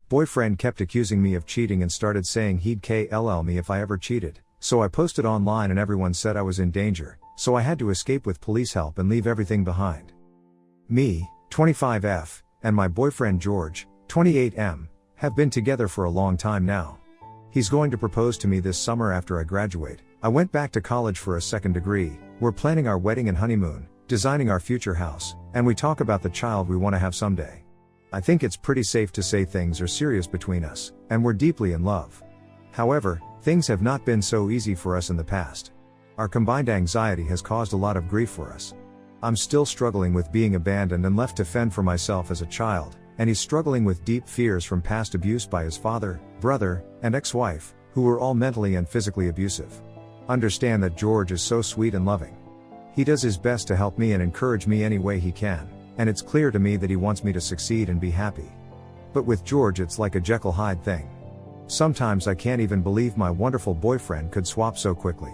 Boyfriend kept accusing me of cheating and started saying he'd KLL me if I ever cheated, so I posted online and everyone said I was in danger, so I had to escape with police help and leave everything behind. Me, 25F, and my boyfriend George, 28M, have been together for a long time now. He's going to propose to me this summer after I graduate. I went back to college for a second degree, we're planning our wedding and honeymoon, designing our future house, and we talk about the child we want to have someday. I think it's pretty safe to say things are serious between us, and we're deeply in love. However, things have not been so easy for us in the past. Our combined anxiety has caused a lot of grief for us. I'm still struggling with being abandoned and left to fend for myself as a child, and he's struggling with deep fears from past abuse by his father, brother, and ex-wife, who were all mentally and physically abusive. Understand that George is so sweet and loving. He does his best to help me and encourage me any way he can, and it's clear to me that he wants me to succeed and be happy. But with George it's like a Jekyll Hyde thing. Sometimes I can't even believe my wonderful boyfriend could swap so quickly.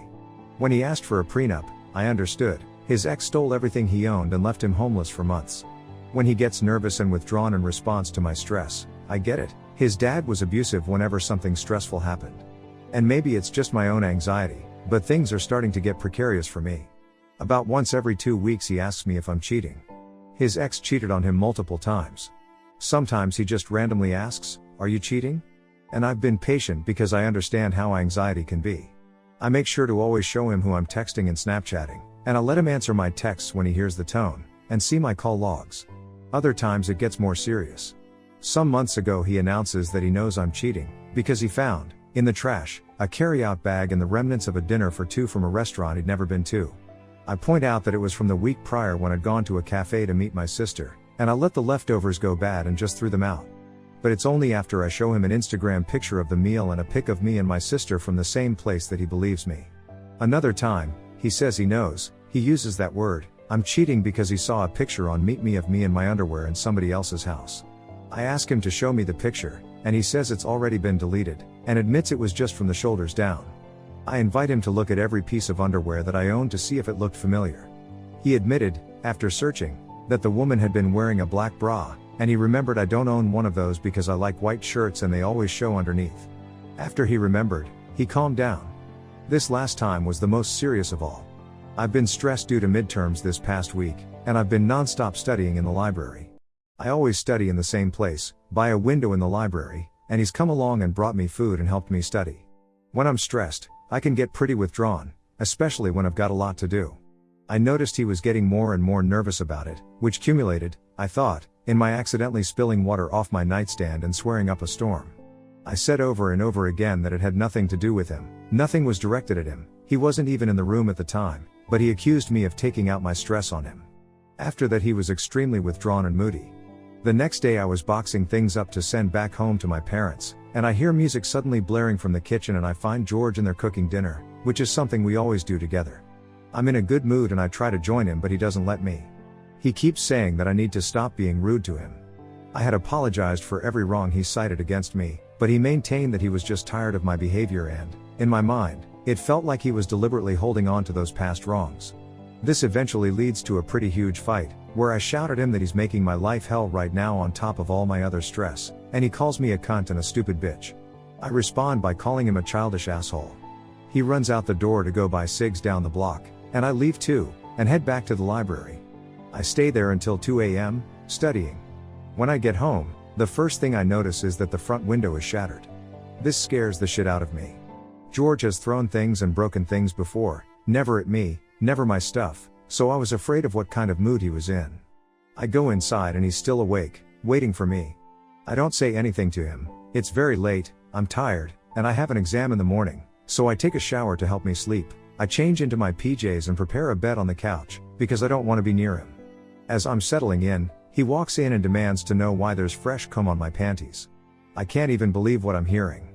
When he asked for a prenup, I understood. His ex stole everything he owned and left him homeless for months. When he gets nervous and withdrawn in response to my stress, I get it. His dad was abusive whenever something stressful happened. And maybe it's just my own anxiety, but things are starting to get precarious for me. About once every 2 weeks he asks me if I'm cheating. His ex cheated on him multiple times. Sometimes he just randomly asks, "Are you cheating?" And I've been patient because I understand how anxiety can be. I make sure to always show him who I'm texting and Snapchatting, and I let him answer my texts when he hears the tone, and see my call logs. Other times it gets more serious. Some months ago he announces that he knows I'm cheating, because he found, in the trash, a carry-out bag and the remnants of a dinner for two from a restaurant he'd never been to. I point out that it was from the week prior when I'd gone to a cafe to meet my sister, and I let the leftovers go bad and just threw them out. But it's only after I show him an Instagram picture of the meal and a pic of me and my sister from the same place that he believes me. Another time, he says he knows, he uses that word, I'm cheating, because he saw a picture on Meet Me of me in my underwear in somebody else's house. I ask him to show me the picture, and he says it's already been deleted, and admits it was just from the shoulders down. I invite him to look at every piece of underwear that I owned to see if it looked familiar. He admitted, after searching, that the woman had been wearing a black bra, and he remembered I don't own one of those because I like white shirts and they always show underneath. After he remembered, he calmed down. This last time was the most serious of all. I've been stressed due to midterms this past week, and I've been non-stop studying in the library. I always study in the same place, by a window in the library, and he's come along and brought me food and helped me study. When I'm stressed, I can get pretty withdrawn, especially when I've got a lot to do. I noticed he was getting more and more nervous about it, which culminated, I thought, in my accidentally spilling water off my nightstand and swearing up a storm. I said over and over again that it had nothing to do with him, nothing was directed at him, he wasn't even in the room at the time, but he accused me of taking out my stress on him. After that he was extremely withdrawn and moody. The next day I was boxing things up to send back home to my parents, and I hear music suddenly blaring from the kitchen and I find George and they're cooking dinner, which is something we always do together. I'm in a good mood and I try to join him, but he doesn't let me. He keeps saying that I need to stop being rude to him. I had apologized for every wrong he cited against me, but he maintained that he was just tired of my behavior and, in my mind, it felt like he was deliberately holding on to those past wrongs. This eventually leads to a pretty huge fight, where I shout at him that he's making my life hell right now on top of all my other stress, and he calls me a cunt and a stupid bitch. I respond by calling him a childish asshole. He runs out the door to go buy cigs down the block, and I leave too, and head back to the library. I stay there until 2 a.m., studying. When I get home, the first thing I notice is that the front window is shattered. This scares the shit out of me. George has thrown things and broken things before, never at me, never my stuff, so I was afraid of what kind of mood he was in. I go inside and he's still awake, waiting for me. I don't say anything to him, it's very late, I'm tired, and I have an exam in the morning, so I take a shower to help me sleep. I change into my PJs and prepare a bed on the couch, because I don't want to be near him. As I'm settling in, he walks in and demands to know why there's fresh cum on my panties. I can't even believe what I'm hearing.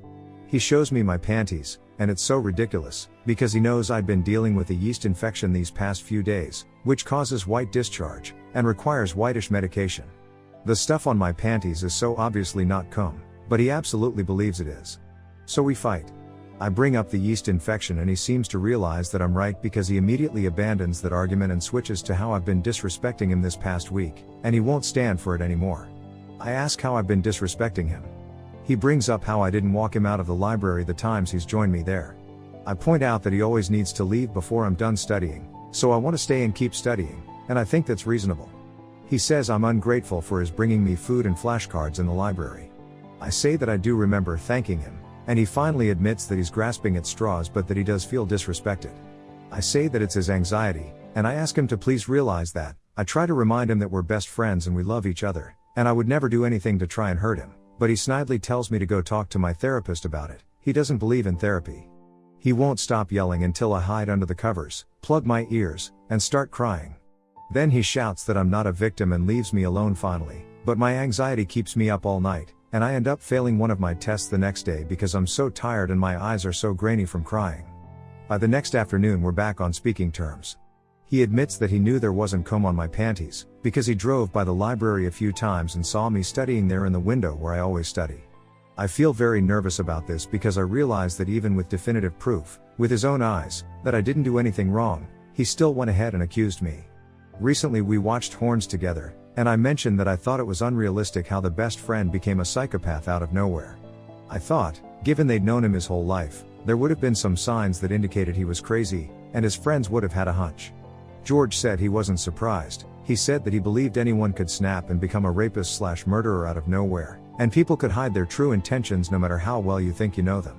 He shows me my panties, and it's so ridiculous, because he knows I'd been dealing with a yeast infection these past few days, which causes white discharge, and requires whitish medication. The stuff on my panties is so obviously not cum, but he absolutely believes it is. So we fight. I bring up the yeast infection and he seems to realize that I'm right, because he immediately abandons that argument and switches to how I've been disrespecting him this past week, and he won't stand for it anymore. I ask how I've been disrespecting him. He brings up how I didn't walk him out of the library the times he's joined me there. I point out that he always needs to leave before I'm done studying, so I want to stay and keep studying, and I think that's reasonable. He says I'm ungrateful for his bringing me food and flashcards in the library. I say that I do remember thanking him, and he finally admits that he's grasping at straws but that he does feel disrespected. I say that it's his anxiety, and I ask him to please realize that. I try to remind him that we're best friends and we love each other, and I would never do anything to try and hurt him, but he snidely tells me to go talk to my therapist about it. He doesn't believe in therapy. He won't stop yelling until I hide under the covers, plug my ears, and start crying. Then he shouts that I'm not a victim and leaves me alone finally, but my anxiety keeps me up all night, and I end up failing one of my tests the next day because I'm so tired and my eyes are so grainy from crying. By the next afternoon we're back on speaking terms. He admits that he knew there wasn't comb on my panties, because he drove by the library a few times and saw me studying there in the window where I always study. I feel very nervous about this because I realize that even with definitive proof, with his own eyes, that I didn't do anything wrong, he still went ahead and accused me. Recently we watched Horns together, and I mentioned that I thought it was unrealistic how the best friend became a psychopath out of nowhere. I thought, given they'd known him his whole life, there would have been some signs that indicated he was crazy, and his friends would have had a hunch. George said he wasn't surprised. He said that he believed anyone could snap and become a rapist/murderer out of nowhere, and people could hide their true intentions no matter how well you think you know them.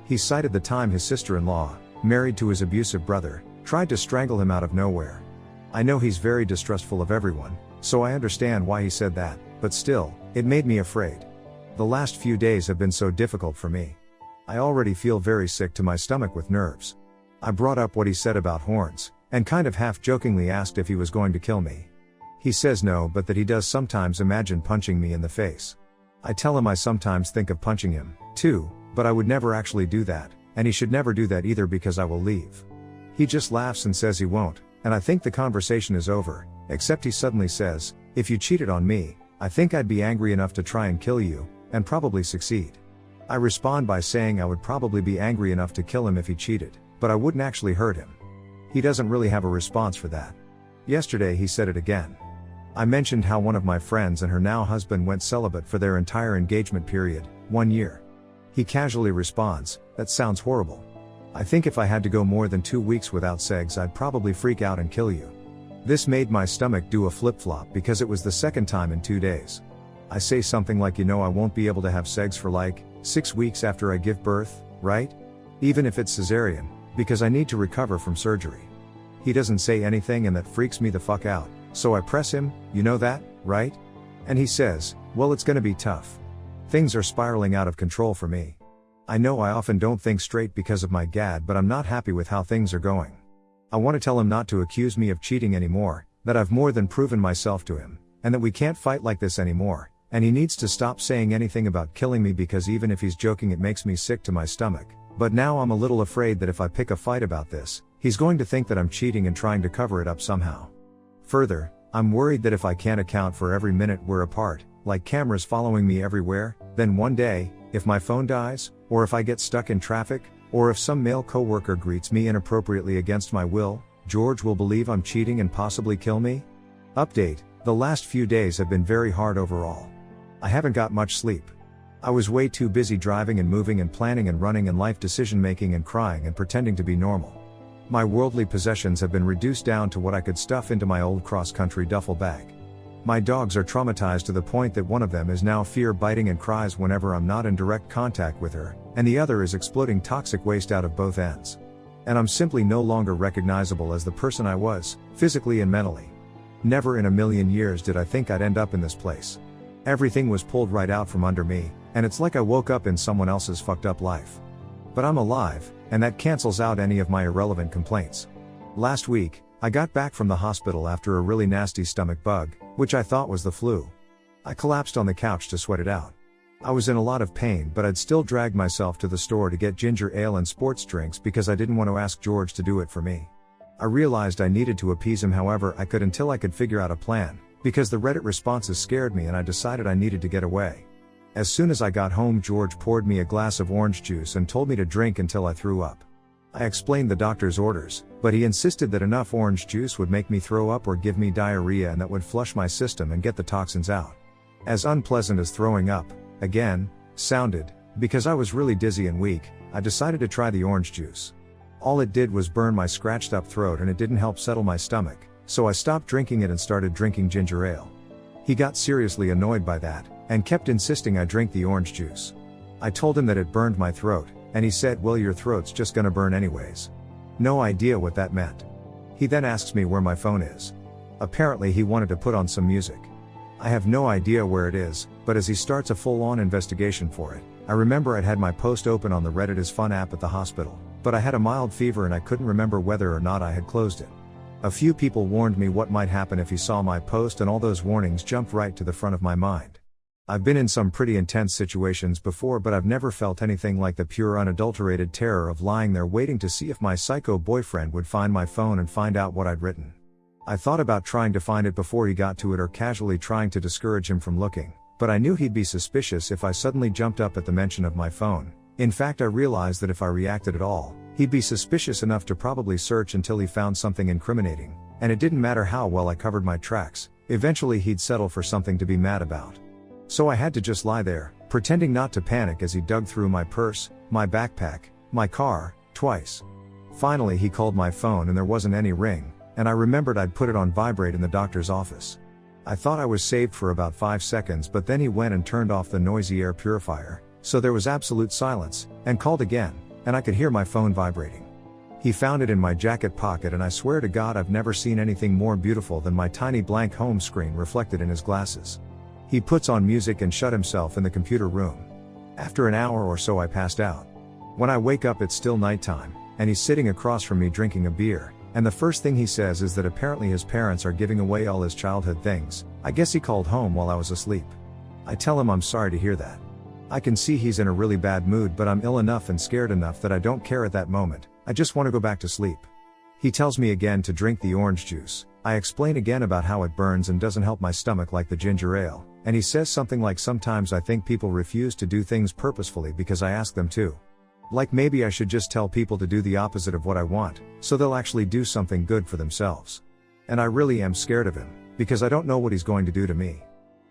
He cited the time his sister-in-law, married to his abusive brother, tried to strangle him out of nowhere. I know he's very distrustful of everyone, so I understand why he said that, but still, it made me afraid. The last few days have been so difficult for me. I already feel very sick to my stomach with nerves. I brought up what he said about Horns, and kind of half-jokingly asked if he was going to kill me. He says no, but that he does sometimes imagine punching me in the face. I tell him I sometimes think of punching him, too, but I would never actually do that, and he should never do that either because I will leave. He just laughs and says he won't, and I think the conversation is over, except he suddenly says, if you cheated on me, I think I'd be angry enough to try and kill you, and probably succeed. I respond by saying I would probably be angry enough to kill him if he cheated, but I wouldn't actually hurt him. He doesn't really have a response for that. Yesterday he said it again. I mentioned how one of my friends and her now husband went celibate for their entire engagement period, 1 year. He casually responds, that sounds horrible. I think if I had to go more than 2 weeks without sex I'd probably freak out and kill you. This made my stomach do a flip-flop because it was the second time in 2 days. I say something like, I won't be able to have sex for like 6 weeks after I give birth, right? Even if it's cesarean, because I need to recover from surgery. He doesn't say anything and that freaks me the fuck out, so I press him, you know that, right? And he says, well, it's gonna be tough. Things are spiraling out of control for me. I know I often don't think straight because of my GAD, but I'm not happy with how things are going. I want to tell him not to accuse me of cheating anymore, that I've more than proven myself to him, and that we can't fight like this anymore, and he needs to stop saying anything about killing me because even if he's joking it makes me sick to my stomach. But now I'm a little afraid that if I pick a fight about this, he's going to think that I'm cheating and trying to cover it up somehow. Further, I'm worried that if I can't account for every minute we're apart, like cameras following me everywhere, then one day, if my phone dies, or if I get stuck in traffic, or if some male coworker greets me inappropriately against my will, George will believe I'm cheating and possibly kill me? Update: the last few days have been very hard overall. I haven't got much sleep. I was way too busy driving and moving and planning and running and life decision making and crying and pretending to be normal. My worldly possessions have been reduced down to what I could stuff into my old cross-country duffel bag. My dogs are traumatized to the point that one of them is now fear-biting and cries whenever I'm not in direct contact with her, and the other is exploding toxic waste out of both ends. And I'm simply no longer recognizable as the person I was, physically and mentally. Never in a million years did I think I'd end up in this place. Everything was pulled right out from under me, and it's like I woke up in someone else's fucked up life. But I'm alive, and that cancels out any of my irrelevant complaints. Last week, I got back from the hospital after a really nasty stomach bug, which I thought was the flu. I collapsed on the couch to sweat it out. I was in a lot of pain, but I'd still dragged myself to the store to get ginger ale and sports drinks because I didn't want to ask George to do it for me. I realized I needed to appease him however I could until I could figure out a plan, because the Reddit responses scared me and I decided I needed to get away. As soon as I got home, George poured me a glass of orange juice and told me to drink until I threw up. I explained the doctor's orders, but he insisted that enough orange juice would make me throw up or give me diarrhea and that would flush my system and get the toxins out. As unpleasant as throwing up, again, sounded. Because I was really dizzy and weak, I decided to try the orange juice. All it did was burn my scratched up throat and it didn't help settle my stomach, so I stopped drinking it and started drinking ginger ale. He got seriously annoyed by that, and kept insisting I drink the orange juice. I told him that it burned my throat, and he said, well, your throat's just gonna burn anyways. No idea what that meant. He then asks me where my phone is. Apparently he wanted to put on some music. I have no idea where it is, but as he starts a full-on investigation for it, I remember I'd had my post open on the Reddit is Fun app at the hospital, but I had a mild fever and I couldn't remember whether or not I had closed it. A few people warned me what might happen if he saw my post, and all those warnings jumped right to the front of my mind. I've been in some pretty intense situations before, but I've never felt anything like the pure unadulterated terror of lying there waiting to see if my psycho boyfriend would find my phone and find out what I'd written. I thought about trying to find it before he got to it or casually trying to discourage him from looking, but I knew he'd be suspicious if I suddenly jumped up at the mention of my phone. In fact, I realized that if I reacted at all, he'd be suspicious enough to probably search until he found something incriminating, and it didn't matter how well I covered my tracks, eventually he'd settle for something to be mad about. So I had to just lie there, pretending not to panic as he dug through my purse, my backpack, my car, twice. Finally he called my phone and there wasn't any ring, and I remembered I'd put it on vibrate in the doctor's office. I thought I was saved for about 5 seconds, but then he went and turned off the noisy air purifier, so there was absolute silence, and called again, and I could hear my phone vibrating. He found it in my jacket pocket, and I swear to God I've never seen anything more beautiful than my tiny blank home screen reflected in his glasses. He puts on music and shut himself in the computer room. After an hour or so I passed out. When I wake up it's still nighttime, and he's sitting across from me drinking a beer, and the first thing he says is that apparently his parents are giving away all his childhood things. I guess he called home while I was asleep. I tell him I'm sorry to hear that. I can see he's in a really bad mood, but I'm ill enough and scared enough that I don't care at that moment. I just want to go back to sleep. He tells me again to drink the orange juice. I explain again about how it burns and doesn't help my stomach like the ginger ale, and he says something like, sometimes I think people refuse to do things purposefully because I ask them to. Like maybe I should just tell people to do the opposite of what I want, so they'll actually do something good for themselves. And I really am scared of him, because I don't know what he's going to do to me.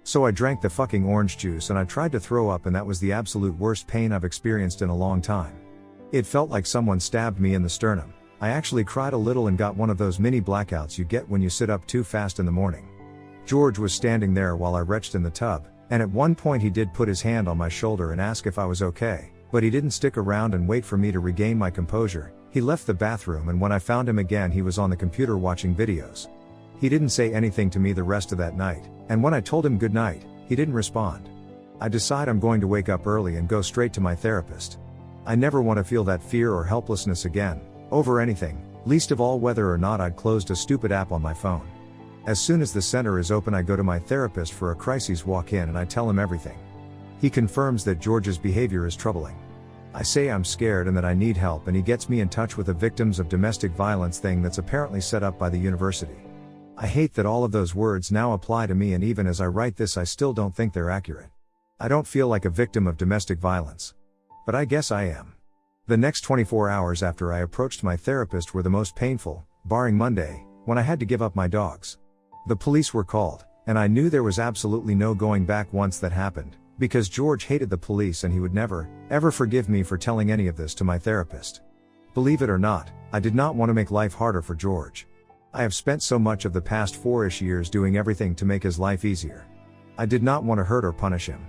So I drank the fucking orange juice and I tried to throw up, and that was the absolute worst pain I've experienced in a long time. It felt like someone stabbed me in the sternum. I actually cried a little and got one of those mini blackouts you get when you sit up too fast in the morning. George was standing there while I retched in the tub, and at one point he did put his hand on my shoulder and ask if I was okay, but he didn't stick around and wait for me to regain my composure. He left the bathroom, and when I found him again he was on the computer watching videos. He didn't say anything to me the rest of that night, and when I told him good night, he didn't respond. I decide I'm going to wake up early and go straight to my therapist. I never want to feel that fear or helplessness again, over anything, least of all whether or not I'd closed a stupid app on my phone. As soon as the center is open I go to my therapist for a crises walk-in and I tell him everything. He confirms that George's behavior is troubling. I say I'm scared and that I need help, and he gets me in touch with a victims of domestic violence thing that's apparently set up by the university. I hate that all of those words now apply to me, and even as I write this I still don't think they're accurate. I don't feel like a victim of domestic violence. But I guess I am. The next 24 hours after I approached my therapist were the most painful, barring Monday, when I had to give up my dogs. The police were called, and I knew there was absolutely no going back once that happened, because George hated the police and he would never, ever forgive me for telling any of this to my therapist. Believe it or not, I did not want to make life harder for George. I have spent so much of the past 4-ish years doing everything to make his life easier. I did not want to hurt or punish him.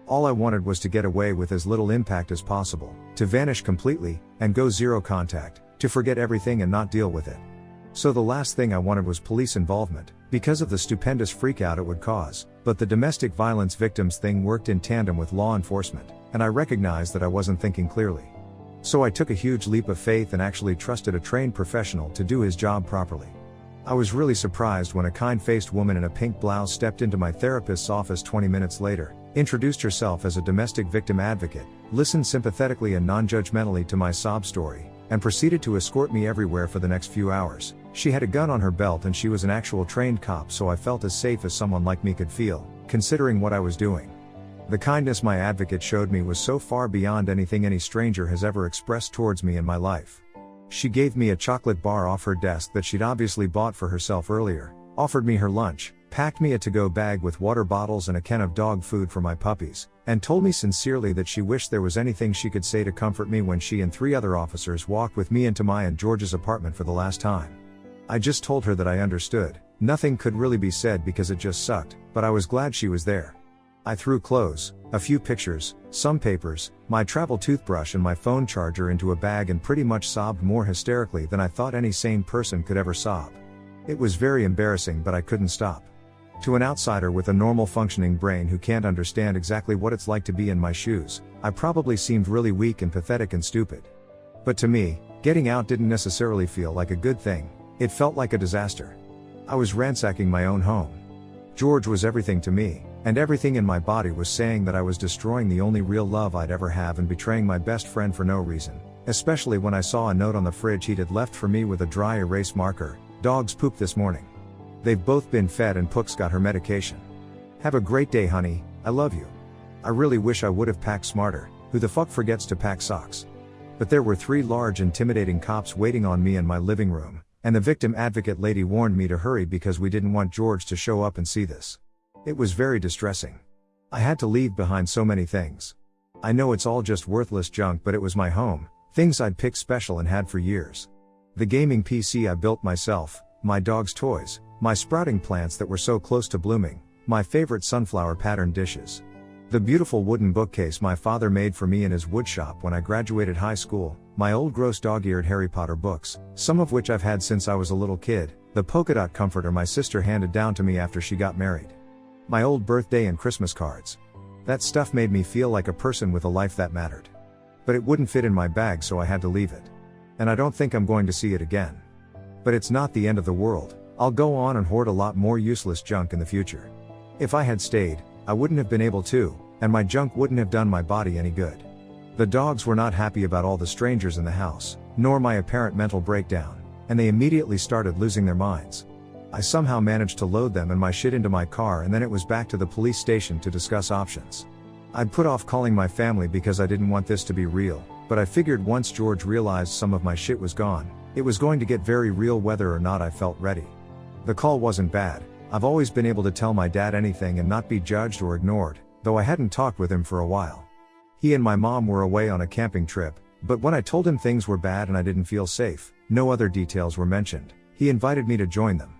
All I wanted was to get away with as little impact as possible, to vanish completely, and go zero contact, to forget everything and not deal with it. So the last thing I wanted was police involvement, because of the stupendous freakout it would cause, but the domestic violence victims thing worked in tandem with law enforcement, and I recognized that I wasn't thinking clearly. So I took a huge leap of faith and actually trusted a trained professional to do his job properly. I was really surprised when a kind-faced woman in a pink blouse stepped into my therapist's office 20 minutes later, introduced herself as a domestic victim advocate, listened sympathetically and non-judgmentally to my sob story, and proceeded to escort me everywhere for the next few hours. She had a gun on her belt and she was an actual trained cop, so I felt as safe as someone like me could feel, considering what I was doing. The kindness my advocate showed me was so far beyond anything any stranger has ever expressed towards me in my life. She gave me a chocolate bar off her desk that she'd obviously bought for herself earlier, offered me her lunch, packed me a to-go bag with water bottles and a can of dog food for my puppies, and told me sincerely that she wished there was anything she could say to comfort me when she and 3 other officers walked with me into my and George's apartment for the last time. I just told her that I understood. Nothing could really be said because it just sucked, but I was glad she was there. I threw clothes, a few pictures, some papers, my travel toothbrush and my phone charger into a bag and pretty much sobbed more hysterically than I thought any sane person could ever sob. It was very embarrassing, but I couldn't stop. To an outsider with a normal functioning brain who can't understand exactly what it's like to be in my shoes, I probably seemed really weak and pathetic and stupid. But to me, getting out didn't necessarily feel like a good thing, it felt like a disaster. I was ransacking my own home. George was everything to me, and everything in my body was saying that I was destroying the only real love I'd ever have and betraying my best friend for no reason, especially when I saw a note on the fridge he'd had left for me with a dry erase marker: "Dogs pooped this morning. They've both been fed and Pook's got her medication. Have a great day, honey, I love you." I really wish I would have packed smarter. Who the fuck forgets to pack socks? But there were 3 large intimidating cops waiting on me in my living room, and the victim advocate lady warned me to hurry because we didn't want George to show up and see this. It was very distressing. I had to leave behind so many things. I know it's all just worthless junk, but it was my home, things I'd picked special and had for years. The gaming PC I built myself, my dog's toys, my sprouting plants that were so close to blooming, my favorite sunflower patterned dishes. The beautiful wooden bookcase my father made for me in his woodshop when I graduated high school, my old gross dog-eared Harry Potter books, some of which I've had since I was a little kid, the polka dot comforter my sister handed down to me after she got married. My old birthday and Christmas cards. That stuff made me feel like a person with a life that mattered. But it wouldn't fit in my bag, so I had to leave it. And I don't think I'm going to see it again. But it's not the end of the world. I'll go on and hoard a lot more useless junk in the future. If I had stayed, I wouldn't have been able to, and my junk wouldn't have done my body any good. The dogs were not happy about all the strangers in the house, nor my apparent mental breakdown, and they immediately started losing their minds. I somehow managed to load them and my shit into my car, and then it was back to the police station to discuss options. I'd put off calling my family because I didn't want this to be real, but I figured once George realized some of my shit was gone, it was going to get very real whether or not I felt ready. The call wasn't bad. I've always been able to tell my dad anything and not be judged or ignored, though I hadn't talked with him for a while. He and my mom were away on a camping trip, but when I told him things were bad and I didn't feel safe, no other details were mentioned, he invited me to join them.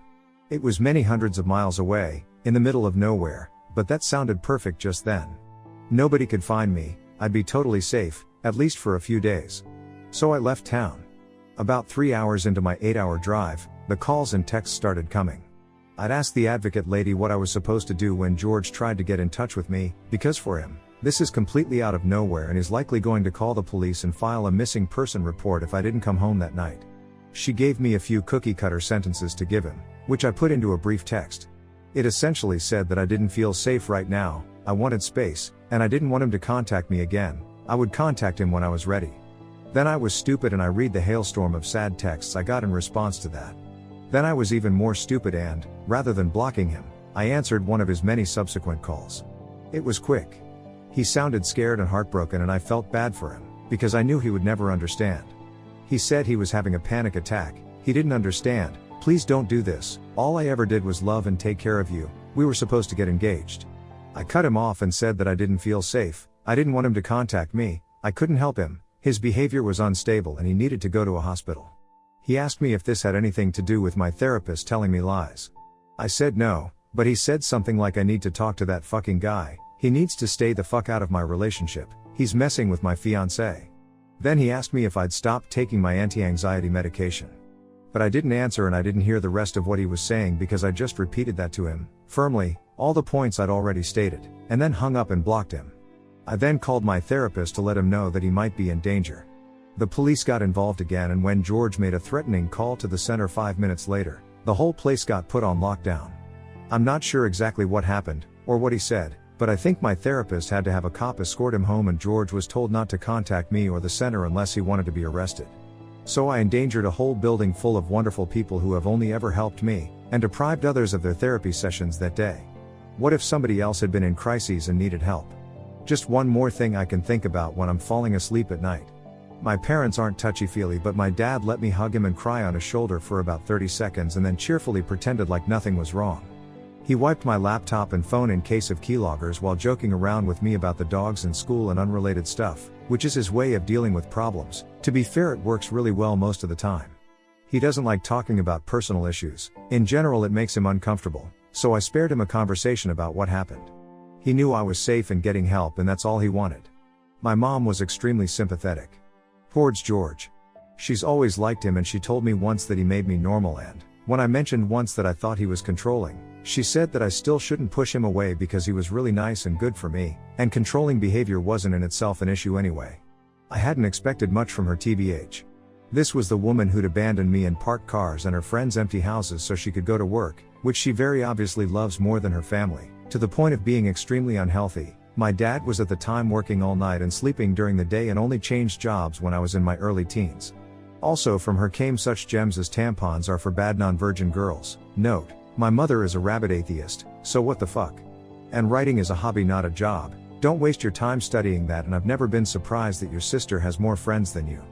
It was many hundreds of miles away, in the middle of nowhere, but that sounded perfect just then. Nobody could find me, I'd be totally safe, at least for a few days. So I left town. About 3 hours into my 8-hour drive, the calls and texts started coming. I'd asked the advocate lady what I was supposed to do when George tried to get in touch with me, because for him, this is completely out of nowhere and is likely going to call the police and file a missing person report if I didn't come home that night. She gave me a few cookie-cutter sentences to give him, which I put into a brief text. It essentially said that I didn't feel safe right now, I wanted space, and I didn't want him to contact me again. I would contact him when I was ready. Then I was stupid and I read the hailstorm of sad texts I got in response to that. Then I was even more stupid and, rather than blocking him, I answered one of his many subsequent calls. It was quick. He sounded scared and heartbroken and I felt bad for him, because I knew he would never understand. He said he was having a panic attack, he didn't understand. Please don't do this, all I ever did was love and take care of you, we were supposed to get engaged. I cut him off and said that I didn't feel safe, I didn't want him to contact me, I couldn't help him, his behavior was unstable and he needed to go to a hospital. He asked me if this had anything to do with my therapist telling me lies. I said no, but he said something like I need to talk to that fucking guy, he needs to stay the fuck out of my relationship, he's messing with my fiancée. Then he asked me if I'd stopped taking my anti-anxiety medication. But I didn't answer and I didn't hear the rest of what he was saying because I just repeated that to him, firmly, all the points I'd already stated, and then hung up and blocked him. I then called my therapist to let him know that he might be in danger. The police got involved again, and when George made a threatening call to the center 5 minutes later, the whole place got put on lockdown. I'm not sure exactly what happened, or what he said, but I think my therapist had to have a cop escort him home and George was told not to contact me or the center unless he wanted to be arrested. So I endangered a whole building full of wonderful people who have only ever helped me, and deprived others of their therapy sessions that day. What if somebody else had been in crises and needed help? Just one more thing I can think about when I'm falling asleep at night. My parents aren't touchy-feely, but my dad let me hug him and cry on his shoulder for about 30 seconds and then cheerfully pretended like nothing was wrong. He wiped my laptop and phone in case of keyloggers while joking around with me about the dogs in school and unrelated stuff, which is his way of dealing with problems. To be fair, it works really well most of the time. He doesn't like talking about personal issues. In general, it makes him uncomfortable, so I spared him a conversation about what happened. He knew I was safe and getting help, and that's all he wanted. My mom was extremely sympathetic towards George. She's always liked him, and she told me once that he made me normal, and when I mentioned once that I thought he was controlling, she said that I still shouldn't push him away because he was really nice and good for me, and controlling behavior wasn't in itself an issue anyway. I hadn't expected much from her, tbh. This was the woman who'd abandoned me in parked cars and her friends' empty houses so she could go to work, which she very obviously loves more than her family, to the point of being extremely unhealthy. My dad was at the time working all night and sleeping during the day and only changed jobs when I was in my early teens. Also from her came such gems as tampons are for bad non-virgin girls. Note, my mother is a rabid atheist, so what the fuck? And writing is a hobby, not a job. Don't waste your time studying that, and I've never been surprised that your sister has more friends than you.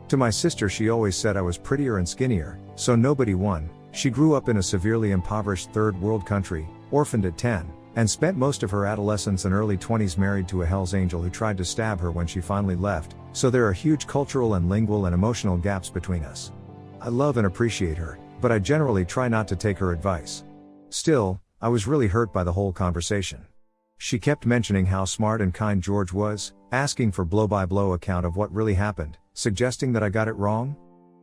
To my sister, she always said I was prettier and skinnier, so nobody won. She grew up in a severely impoverished third world country, orphaned at 10, and spent most of her adolescence and early 20s married to a Hell's Angel who tried to stab her when she finally left, so there are huge cultural and lingual and emotional gaps between us. I love and appreciate her, but I generally try not to take her advice. Still, I was really hurt by the whole conversation. She kept mentioning how smart and kind George was, asking for blow-by-blow account of what really happened, suggesting that I got it wrong,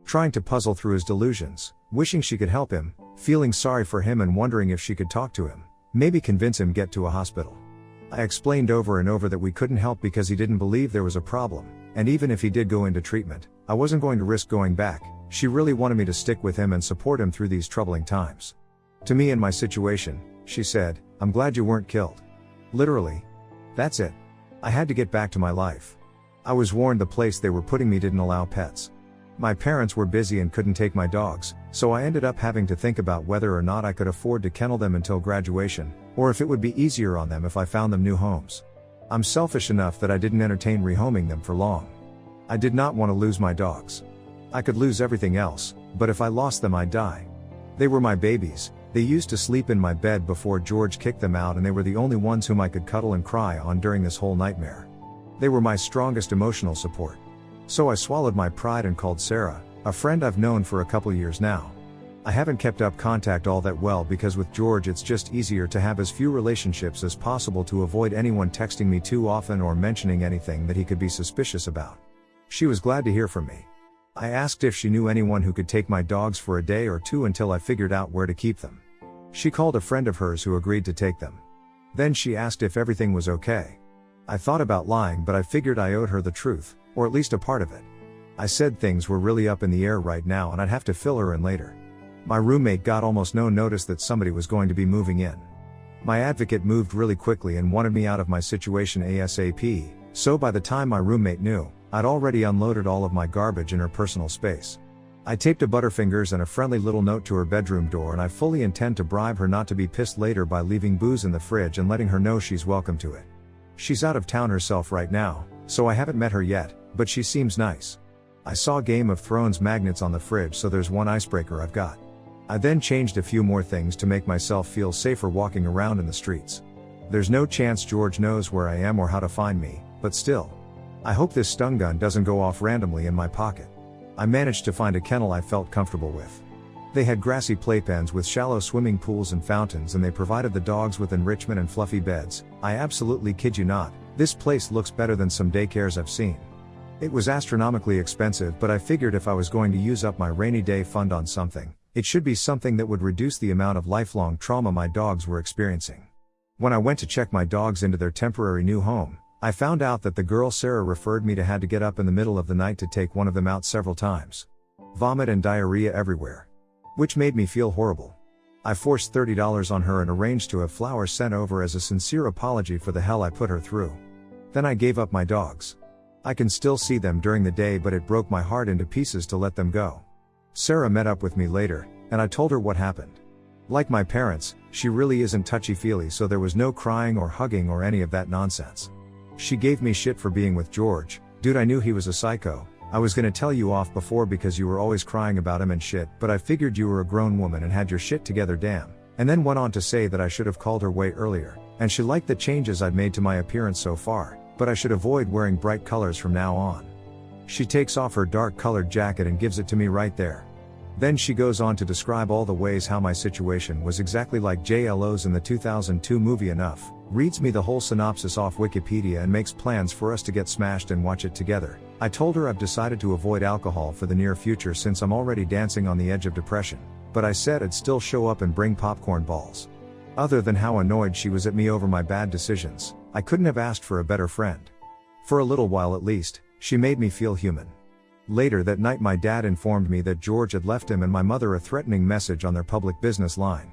trying to puzzle through his delusions, wishing she could help him, feeling sorry for him and wondering if she could talk to him, maybe convince him get to a hospital. I explained over and over that we couldn't help because he didn't believe there was a problem, and even if he did go into treatment, I wasn't going to risk going back. She really wanted me to stick with him and support him through these troubling times. To me in my situation, she said, "I'm glad you weren't killed." Literally. That's it. I had to get back to my life. I was warned the place they were putting me didn't allow pets. My parents were busy and couldn't take my dogs, so I ended up having to think about whether or not I could afford to kennel them until graduation, or if it would be easier on them if I found them new homes. I'm selfish enough that I didn't entertain rehoming them for long. I did not want to lose my dogs. I could lose everything else, but if I lost them I'd die. They were my babies. They used to sleep in my bed before George kicked them out, and they were the only ones whom I could cuddle and cry on during this whole nightmare. They were my strongest emotional support. So I swallowed my pride and called Sarah, a friend I've known for a couple years now. I haven't kept up contact all that well because with George it's just easier to have as few relationships as possible to avoid anyone texting me too often or mentioning anything that he could be suspicious about. She was glad to hear from me. I asked if she knew anyone who could take my dogs for a day or two until I figured out where to keep them. She called a friend of hers who agreed to take them. Then she asked if everything was okay. I thought about lying, but I figured I owed her the truth, or at least a part of it. I said things were really up in the air right now and I'd have to fill her in later. My roommate got almost no notice that somebody was going to be moving in. My advocate moved really quickly and wanted me out of my situation ASAP, so by the time my roommate knew, I'd already unloaded all of my garbage in her personal space. I taped a Butterfingers and a friendly little note to her bedroom door, and I fully intend to bribe her not to be pissed later by leaving booze in the fridge and letting her know she's welcome to it. She's out of town herself right now, so I haven't met her yet, but she seems nice. I saw Game of Thrones magnets on the fridge, so there's one icebreaker I've got. I then changed a few more things to make myself feel safer walking around in the streets. There's no chance George knows where I am or how to find me, but still. I hope this stun gun doesn't go off randomly in my pocket. I managed to find a kennel I felt comfortable with. They had grassy playpens with shallow swimming pools and fountains, and they provided the dogs with enrichment and fluffy beds. I absolutely kid you not, this place looks better than some daycares I've seen. It was astronomically expensive, but I figured if I was going to use up my rainy day fund on something, it should be something that would reduce the amount of lifelong trauma my dogs were experiencing. When I went to check my dogs into their temporary new home, I found out that the girl Sarah referred me to had to get up in the middle of the night to take one of them out several times. Vomit and diarrhea everywhere. Which made me feel horrible. I forced $30 on her and arranged to have flowers sent over as a sincere apology for the hell I put her through. Then I gave up my dogs. I can still see them during the day, but it broke my heart into pieces to let them go. Sarah met up with me later, and I told her what happened. Like my parents, she really isn't touchy-feely, so there was no crying or hugging or any of that nonsense. She gave me shit for being with George. Dude, I knew he was a psycho. I was gonna tell you off before because you were always crying about him and shit, but I figured you were a grown woman and had your shit together. Damn, And then went on to say that I should have called her way earlier, and she liked the changes I'd made to my appearance so far, but I should avoid wearing bright colors from now on. She takes off her dark colored jacket and gives it to me right there. Then she goes on to describe all the ways how my situation was exactly like JLO's in the 2002 movie Enough, reads me the whole synopsis off Wikipedia and makes plans for us to get smashed and watch it together. I told her I've decided to avoid alcohol for the near future since I'm already dancing on the edge of depression, but I said I'd still show up and bring popcorn balls. Other than how annoyed she was at me over my bad decisions, I couldn't have asked for a better friend. For a little while at least, she made me feel human. Later that night my dad informed me that George had left him and my mother a threatening message on their public business line.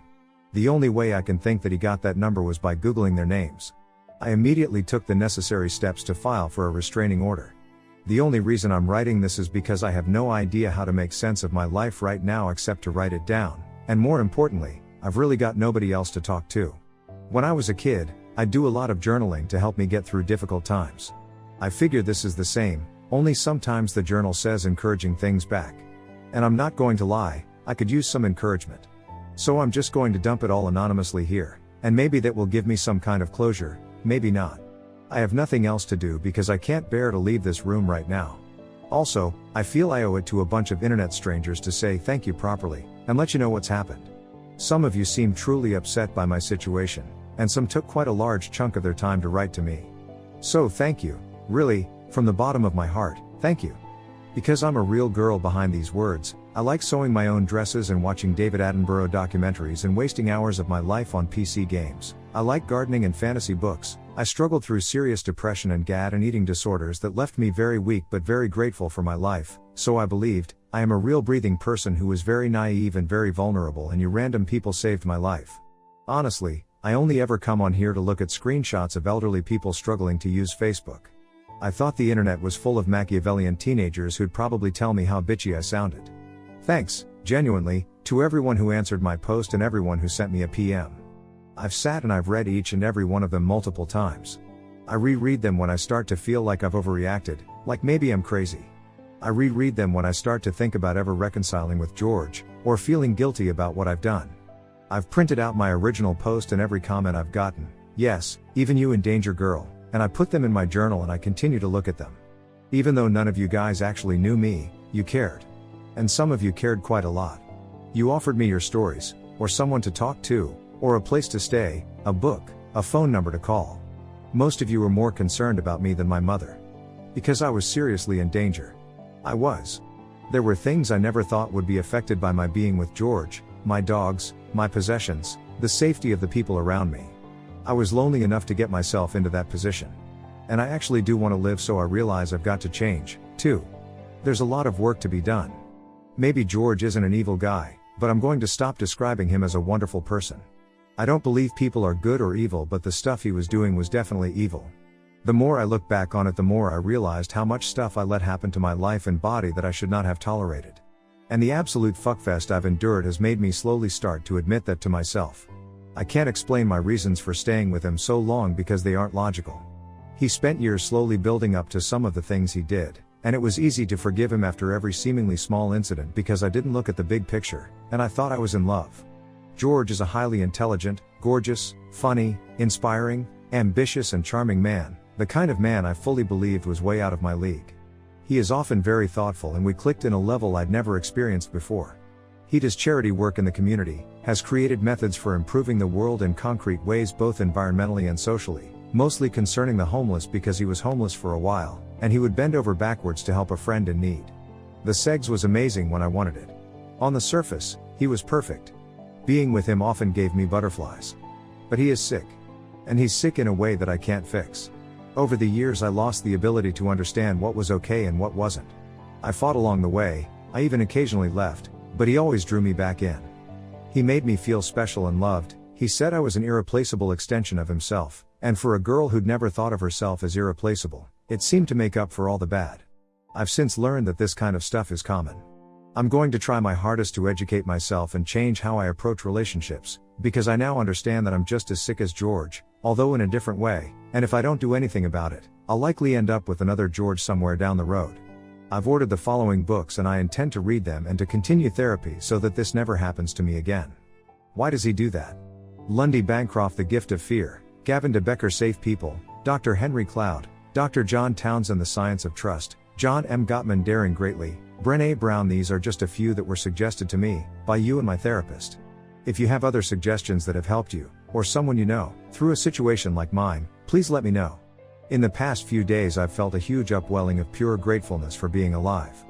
The only way I can think that he got that number was by Googling their names. I immediately took the necessary steps to file for a restraining order. The only reason I'm writing this is because I have no idea how to make sense of my life right now except to write it down, and more importantly, I've really got nobody else to talk to. When I was a kid, I'd do a lot of journaling to help me get through difficult times. I figure this is the same, only sometimes the journal says encouraging things back. And I'm not going to lie, I could use some encouragement. So I'm just going to dump it all anonymously here, and maybe that will give me some kind of closure, maybe not. I have nothing else to do because I can't bear to leave this room right now. Also, I feel I owe it to a bunch of internet strangers to say thank you properly, and let you know what's happened. Some of you seem truly upset by my situation, and some took quite a large chunk of their time to write to me. So thank you, really, from the bottom of my heart, thank you. Because I'm a real girl behind these words, I like sewing my own dresses and watching David Attenborough documentaries and wasting hours of my life on PC games. I like gardening and fantasy books. I struggled through serious depression and GAD and eating disorders that left me very weak but very grateful for my life, so I believed. I am a real breathing person who was very naive and very vulnerable, and you random people saved my life. Honestly, I only ever come on here to look at screenshots of elderly people struggling to use Facebook. I thought the internet was full of Machiavellian teenagers who'd probably tell me how bitchy I sounded. Thanks, genuinely, to everyone who answered my post and everyone who sent me a PM. I've sat and I've read each and every one of them multiple times. I reread them when I start to feel like I've overreacted, like maybe I'm crazy. I reread them when I start to think about ever reconciling with George, or feeling guilty about what I've done. I've printed out my original post and every comment I've gotten, yes, even you in danger girl, and I put them in my journal and I continue to look at them. Even though none of you guys actually knew me, you cared. And some of you cared quite a lot. You offered me your stories, or someone to talk to, or a place to stay, a book, a phone number to call. Most of you were more concerned about me than my mother. Because I was seriously in danger. I was. There were things I never thought would be affected by my being with George, my dogs, my possessions, the safety of the people around me. I was lonely enough to get myself into that position. And I actually do want to live, so I realize I've got to change, too. There's a lot of work to be done. Maybe George isn't an evil guy, but I'm going to stop describing him as a wonderful person. I don't believe people are good or evil, but the stuff he was doing was definitely evil. The more I look back on it, the more I realized how much stuff I let happen to my life and body that I should not have tolerated. And the absolute fuckfest I've endured has made me slowly start to admit that to myself. I can't explain my reasons for staying with him so long because they aren't logical. He spent years slowly building up to some of the things he did, and it was easy to forgive him after every seemingly small incident because I didn't look at the big picture, and I thought I was in love. George is a highly intelligent, gorgeous, funny, inspiring, ambitious and charming man, the kind of man I fully believed was way out of my league. He is often very thoughtful and we clicked in a level I'd never experienced before. He does charity work in the community, has created methods for improving the world in concrete ways both environmentally and socially, mostly concerning the homeless because he was homeless for a while, and he would bend over backwards to help a friend in need. The sex was amazing when I wanted it. On the surface, he was perfect. Being with him often gave me butterflies. But he is sick. And he's sick in a way that I can't fix. Over the years I lost the ability to understand what was okay and what wasn't. I fought along the way, I even occasionally left, but he always drew me back in. He made me feel special and loved. He said I was an irreplaceable extension of himself, and for a girl who'd never thought of herself as irreplaceable, it seemed to make up for all the bad. I've since learned that this kind of stuff is common. I'm going to try my hardest to educate myself and change how I approach relationships, because I now understand that I'm just as sick as George, although in a different way, and if I don't do anything about it, I'll likely end up with another George somewhere down the road. I've ordered the following books and I intend to read them and to continue therapy so that this never happens to me again. Why does he do that? Lundy Bancroft, The Gift of Fear, Gavin de Becker, Safe People, Dr. Henry Cloud, Dr. John Townsend, The Science of Trust, John M. Gottman, Daring Greatly, Brené Brown. These are just a few that were suggested to me by you and my therapist. If you have other suggestions that have helped you, or someone you know, through a situation like mine, please let me know. In the past few days I've felt a huge upwelling of pure gratefulness for being alive.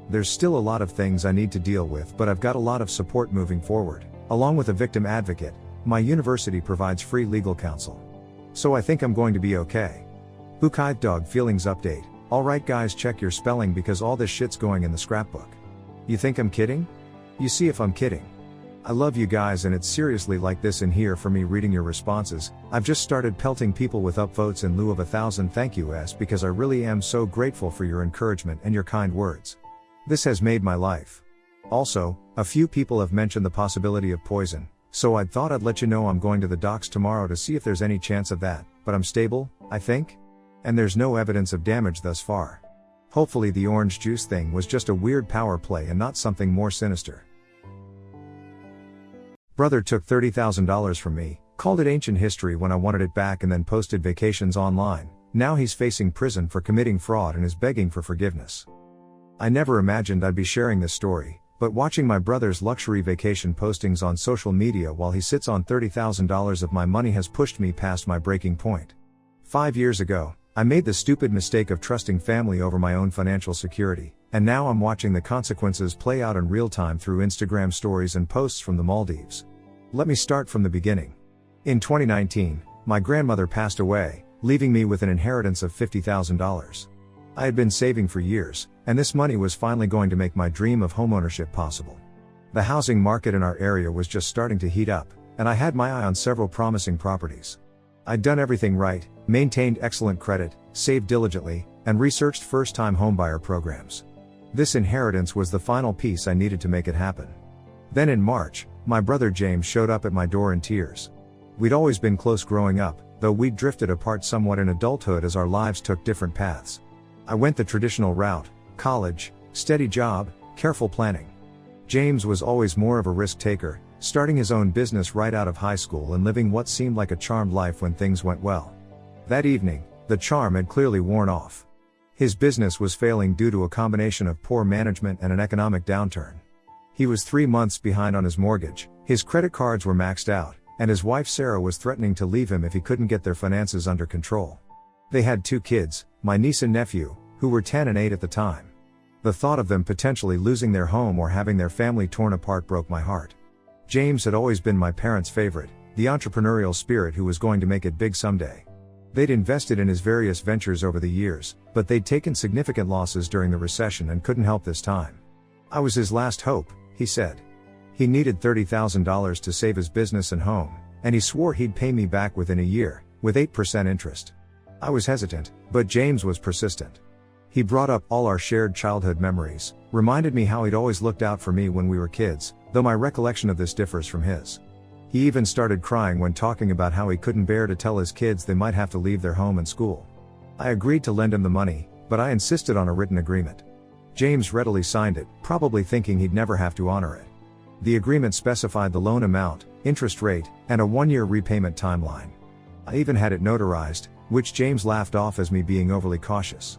There's still a lot of things I need to deal with, but I've got a lot of support moving forward. Along with a victim advocate, my university provides free legal counsel. So I think I'm going to be okay. Bukai Dog Feelings Update. Alright guys, check your spelling because all this shit's going in the scrapbook. You think I'm kidding? You see if I'm kidding. I love you guys, and it's seriously like this in here for me reading your responses. I've just started pelting people with upvotes in lieu of 1,000 thank yous because I really am so grateful for your encouragement and your kind words. This has made my life. Also, a few people have mentioned the possibility of poison, so I thought I'd let you know I'm going to the docs tomorrow to see if there's any chance of that, but I'm stable, I think? And there's no evidence of damage thus far. Hopefully the orange juice thing was just a weird power play and not something more sinister. Brother took $30,000 from me, called it ancient history when I wanted it back, and then posted vacations online. Now he's facing prison for committing fraud and is begging for forgiveness. I never imagined I'd be sharing this story, but watching my brother's luxury vacation postings on social media while he sits on $30,000 of my money has pushed me past my breaking point. 5 years ago, I made the stupid mistake of trusting family over my own financial security, and now I'm watching the consequences play out in real time through Instagram stories and posts from the Maldives. Let me start from the beginning. In 2019, my grandmother passed away, leaving me with an inheritance of $50,000. I had been saving for years, and this money was finally going to make my dream of homeownership possible. The housing market in our area was just starting to heat up, and I had my eye on several promising properties. I'd done everything right, maintained excellent credit, saved diligently, and researched first-time homebuyer programs. This inheritance was the final piece I needed to make it happen. Then in March, my brother James showed up at my door in tears. We'd always been close growing up, though we'd drifted apart somewhat in adulthood as our lives took different paths. I went the traditional route: college, steady job, careful planning. James was always more of a risk taker, starting his own business right out of high school and living what seemed like a charmed life when things went well. That evening, the charm had clearly worn off. His business was failing due to a combination of poor management and an economic downturn. He was 3 months behind on his mortgage, his credit cards were maxed out, and his wife Sarah was threatening to leave him if he couldn't get their finances under control. They had 2 kids, my niece and nephew, who were 10 and 8 at the time. The thought of them potentially losing their home or having their family torn apart broke my heart. James had always been my parents' favorite, the entrepreneurial spirit who was going to make it big someday. They'd invested in his various ventures over the years, but they'd taken significant losses during the recession and couldn't help this time. I was his last hope, he said. He needed $30,000 to save his business and home, and he swore he'd pay me back within a year, with 8% interest. I was hesitant, but James was persistent. He brought up all our shared childhood memories, reminded me how he'd always looked out for me when we were kids, though my recollection of this differs from his. He even started crying when talking about how he couldn't bear to tell his kids they might have to leave their home and school. I agreed to lend him the money, but I insisted on a written agreement. James readily signed it, probably thinking he'd never have to honor it. The agreement specified the loan amount, interest rate, and a 1-year repayment timeline. I even had it notarized, which James laughed off as me being overly cautious.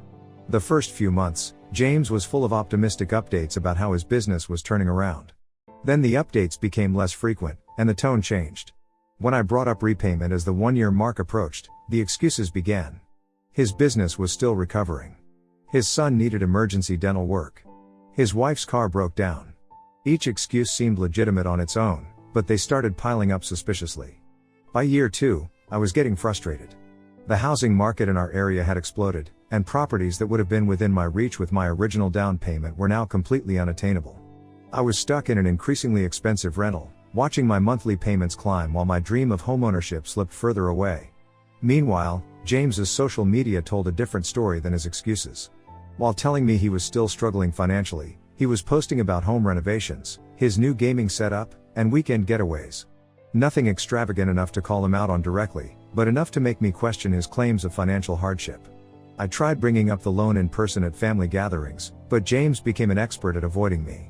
The first few months, James was full of optimistic updates about how his business was turning around. Then the updates became less frequent, and the tone changed. When I brought up repayment as the 1-year mark approached, the excuses began. His business was still recovering. His son needed emergency dental work. His wife's car broke down. Each excuse seemed legitimate on its own, but they started piling up suspiciously. By year 2, I was getting frustrated. The housing market in our area had exploded, and properties that would have been within my reach with my original down payment were now completely unattainable. I was stuck in an increasingly expensive rental, watching my monthly payments climb while my dream of homeownership slipped further away. Meanwhile, James's social media told a different story than his excuses. While telling me he was still struggling financially, he was posting about home renovations, his new gaming setup, and weekend getaways. Nothing extravagant enough to call him out on directly, but enough to make me question his claims of financial hardship. I tried bringing up the loan in person at family gatherings, but James became an expert at avoiding me.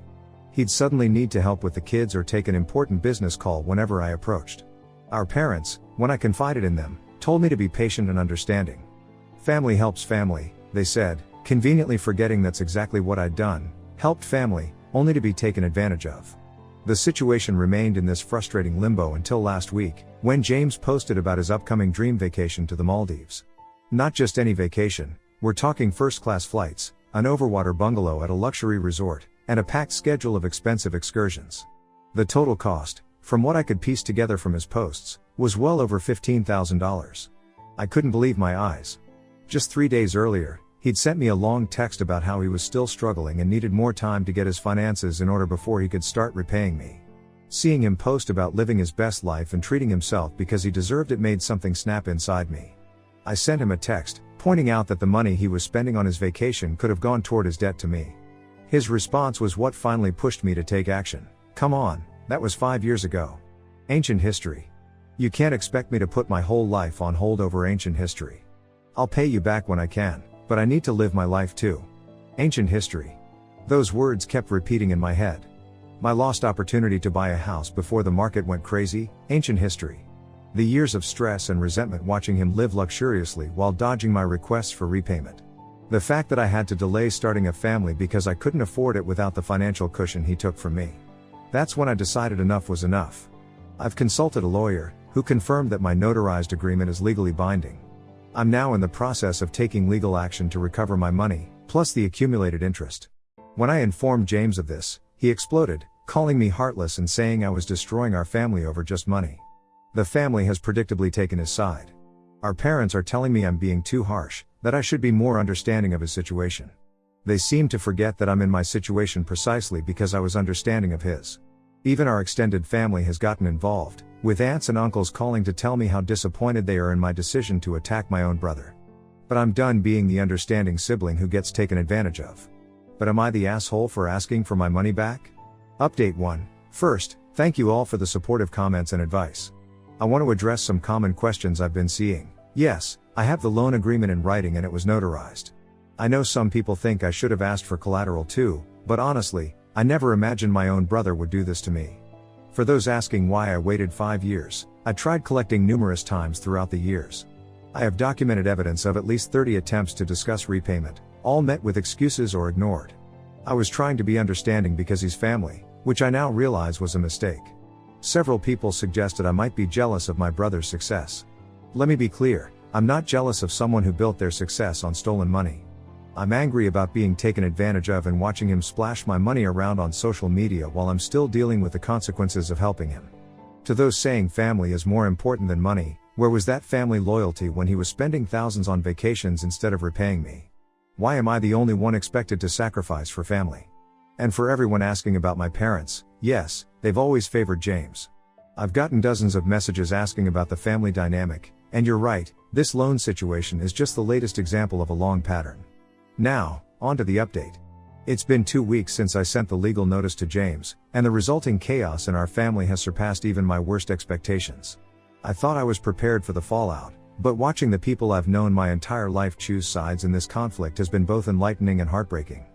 He'd suddenly need to help with the kids or take an important business call whenever I approached. Our parents, when I confided in them, told me to be patient and understanding. Family helps family, they said, conveniently forgetting that's exactly what I'd done, helped family, only to be taken advantage of. The situation remained in this frustrating limbo until last week, when James posted about his upcoming dream vacation to the Maldives. Not just any vacation, we're talking first-class flights, an overwater bungalow at a luxury resort, and a packed schedule of expensive excursions. The total cost, from what I could piece together from his posts, was well over $15,000. I couldn't believe my eyes. Just 3 days earlier, he'd sent me a long text about how he was still struggling and needed more time to get his finances in order before he could start repaying me. Seeing him post about living his best life and treating himself because he deserved it made something snap inside me. I sent him a text, pointing out that the money he was spending on his vacation could have gone toward his debt to me. His response was what finally pushed me to take action. Come on, that was 5 years ago. Ancient history. You can't expect me to put my whole life on hold over ancient history. I'll pay you back when I can, but I need to live my life too. Ancient history. Those words kept repeating in my head. My lost opportunity to buy a house before the market went crazy, ancient history. The years of stress and resentment watching him live luxuriously while dodging my requests for repayment. The fact that I had to delay starting a family because I couldn't afford it without the financial cushion he took from me. That's when I decided enough was enough. I've consulted a lawyer, who confirmed that my notarized agreement is legally binding. I'm now in the process of taking legal action to recover my money, plus the accumulated interest. When I informed James of this, he exploded, calling me heartless and saying I was destroying our family over just money. The family has predictably taken his side. Our parents are telling me I'm being too harsh, that I should be more understanding of his situation. They seem to forget that I'm in my situation precisely because I was understanding of his. Even our extended family has gotten involved, with aunts and uncles calling to tell me how disappointed they are in my decision to attack my own brother. But I'm done being the understanding sibling who gets taken advantage of. But am I the asshole for asking for my money back? Update 1. First, thank you all for the supportive comments and advice. I want to address some common questions I've been seeing. Yes, I have the loan agreement in writing and it was notarized. I know some people think I should have asked for collateral too, but honestly, I never imagined my own brother would do this to me. For those asking why I waited 5 years, I tried collecting numerous times throughout the years. I have documented evidence of at least 30 attempts to discuss repayment, all met with excuses or ignored. I was trying to be understanding because he's family, which I now realize was a mistake. Several people suggested I might be jealous of my brother's success. Let me be clear, I'm not jealous of someone who built their success on stolen money. I'm angry about being taken advantage of and watching him splash my money around on social media while I'm still dealing with the consequences of helping him. To those saying family is more important than money, where was that family loyalty when he was spending thousands on vacations instead of repaying me? Why am I the only one expected to sacrifice for family? And for everyone asking about my parents, yes, they've always favored James. I've gotten dozens of messages asking about the family dynamic, and you're right, this loan situation is just the latest example of a long pattern. Now, on to the update. It's been 2 weeks since I sent the legal notice to James, and the resulting chaos in our family has surpassed even my worst expectations. I thought I was prepared for the fallout, but watching the people I've known my entire life choose sides in this conflict has been both enlightening and heartbreaking.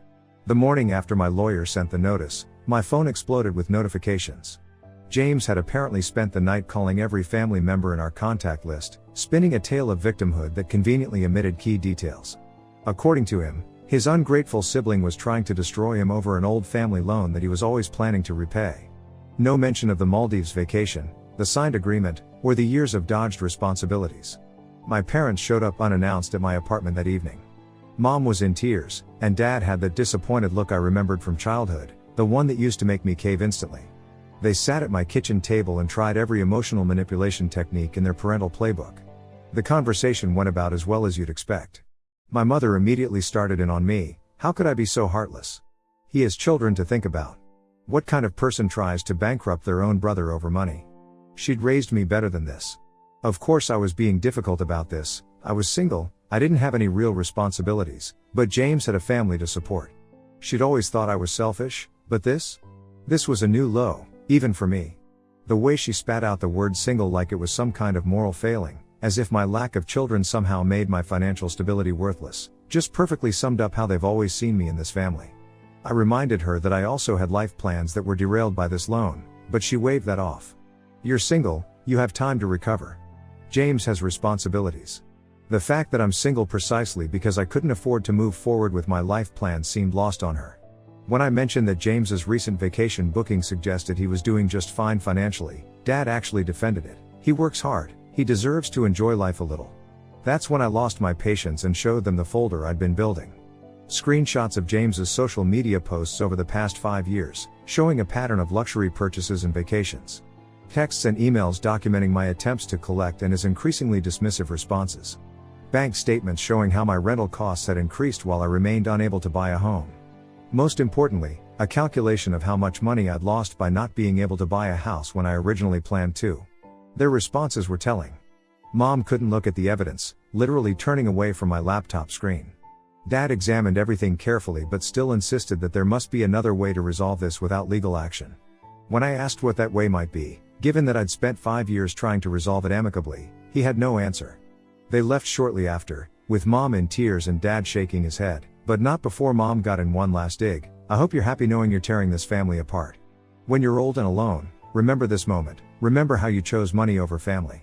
The morning after my lawyer sent the notice, my phone exploded with notifications. James had apparently spent the night calling every family member in our contact list, spinning a tale of victimhood that conveniently omitted key details. According to him, his ungrateful sibling was trying to destroy him over an old family loan that he was always planning to repay. No mention of the Maldives vacation, the signed agreement, or the years of dodged responsibilities. My parents showed up unannounced at my apartment that evening. Mom was in tears, and Dad had that disappointed look I remembered from childhood, the one that used to make me cave instantly. They sat at my kitchen table and tried every emotional manipulation technique in their parental playbook. The conversation went about as well as you'd expect. My mother immediately started in on me. How could I be so heartless? He has children to think about. What kind of person tries to bankrupt their own brother over money? She'd raised me better than this. Of course I was being difficult about this. I was single, I didn't have any real responsibilities, but James had a family to support. She'd always thought I was selfish, but this was a new low, even for me. The way she spat out the word single like it was some kind of moral failing, as if my lack of children somehow made my financial stability worthless, just perfectly summed up how they've always seen me in this family. I reminded her that I also had life plans that were derailed by this loan, but she waved that off. You're single, you have time to recover. James has responsibilities. The fact that I'm single precisely because I couldn't afford to move forward with my life plans seemed lost on her. When I mentioned that James's recent vacation booking suggested he was doing just fine financially, Dad actually defended it. He works hard, he deserves to enjoy life a little. That's when I lost my patience and showed them the folder I'd been building. Screenshots of James's social media posts over the past 5 years, showing a pattern of luxury purchases and vacations. Texts and emails documenting my attempts to collect and his increasingly dismissive responses. Bank statements showing how my rental costs had increased while I remained unable to buy a home. Most importantly, a calculation of how much money I'd lost by not being able to buy a house when I originally planned to. Their responses were telling. Mom couldn't look at the evidence, literally turning away from my laptop screen. Dad examined everything carefully but still insisted that there must be another way to resolve this without legal action. When I asked what that way might be, given that I'd spent 5 years trying to resolve it amicably, he had no answer. They left shortly after, with Mom in tears and Dad shaking his head, but not before Mom got in one last dig. I hope you're happy knowing you're tearing this family apart. When you're old and alone, remember this moment, remember how you chose money over family.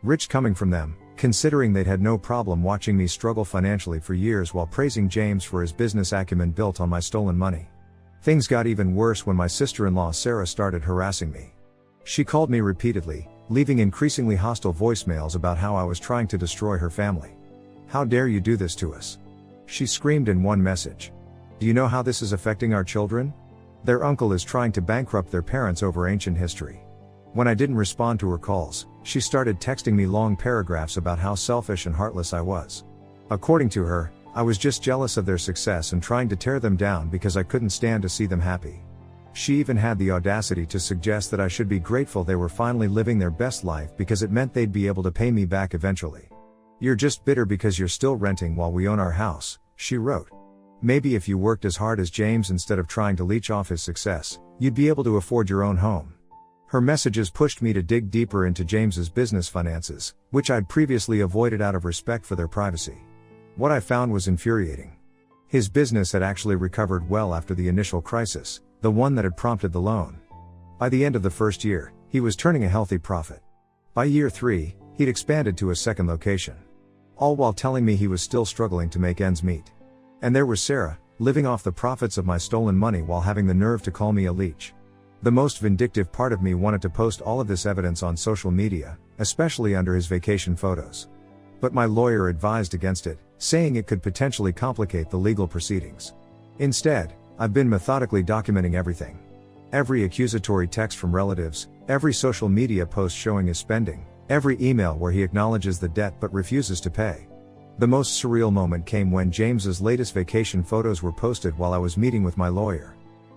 Rich coming from them, considering they'd had no problem watching me struggle financially for years while praising James for his business acumen built on my stolen money. Things got even worse when my sister-in-law Sarah started harassing me. She called me repeatedly, leaving increasingly hostile voicemails about how I was trying to destroy her family. How dare you do this to us? She screamed in one message. Do you know how this is affecting our children? Their uncle is trying to bankrupt their parents over ancient history. When I didn't respond to her calls, she started texting me long paragraphs about how selfish and heartless I was. According to her, I was just jealous of their success and trying to tear them down because I couldn't stand to see them happy. She even had the audacity to suggest that I should be grateful they were finally living their best life because it meant they'd be able to pay me back eventually. You're just bitter because you're still renting while we own our house, she wrote. Maybe if you worked as hard as James instead of trying to leech off his success, you'd be able to afford your own home. Her messages pushed me to dig deeper into James's business finances, which I'd previously avoided out of respect for their privacy. What I found was infuriating. His business had actually recovered well after the initial crisis, the one that had prompted the loan. By the end of the first year, he was turning a healthy profit. By year 3, he'd expanded to a second location. All while telling me he was still struggling to make ends meet. And there was Sarah, living off the profits of my stolen money while having the nerve to call me a leech. The most vindictive part of me wanted to post all of this evidence on social media, especially under his vacation photos. But my lawyer advised against it, saying it could potentially complicate the legal proceedings. Instead, I've been methodically documenting everything. Every accusatory text from relatives, every social media post showing his spending, every email where he acknowledges the debt but refuses to pay. The most surreal moment came when James's latest vacation photos were posted while I was meeting with my lawyer.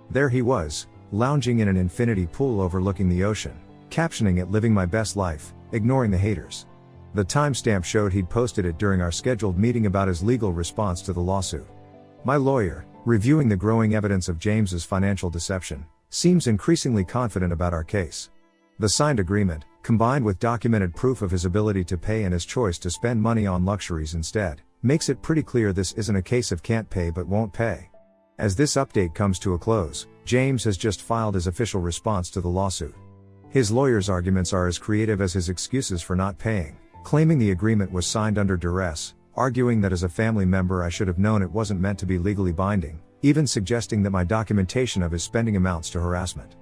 There he was, lounging in an infinity pool overlooking the ocean, captioning it "living my best life, ignoring the haters." The timestamp showed he'd posted it during our scheduled meeting about his legal response to the lawsuit. My lawyer, reviewing the growing evidence of James's financial deception, seems increasingly confident about our case. The signed agreement, combined with documented proof of his ability to pay and his choice to spend money on luxuries instead, makes it pretty clear this isn't a case of can't pay but won't pay. As this update comes to a close, James has just filed his official response to the lawsuit. His lawyer's arguments are as creative as his excuses for not paying, claiming the agreement was signed under duress, arguing that as a family member I should have known it wasn't meant to be legally binding, even suggesting that my documentation of his spending amounts to harassment.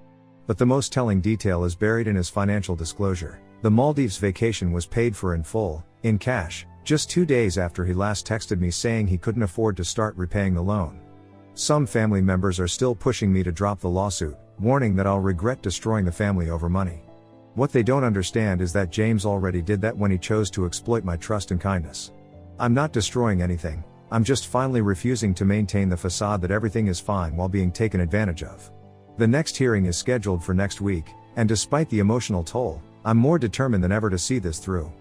But the most telling detail is buried in his financial disclosure. The Maldives vacation was paid for in full, in cash, just 2 days after he last texted me saying he couldn't afford to start repaying the loan. Some family members are still pushing me to drop the lawsuit, warning that I'll regret destroying the family over money. What they don't understand is that James already did that when he chose to exploit my trust and kindness. I'm not destroying anything, I'm just finally refusing to maintain the facade that everything is fine while being taken advantage of. The next hearing is scheduled for next week, and despite the emotional toll, I'm more determined than ever to see this through.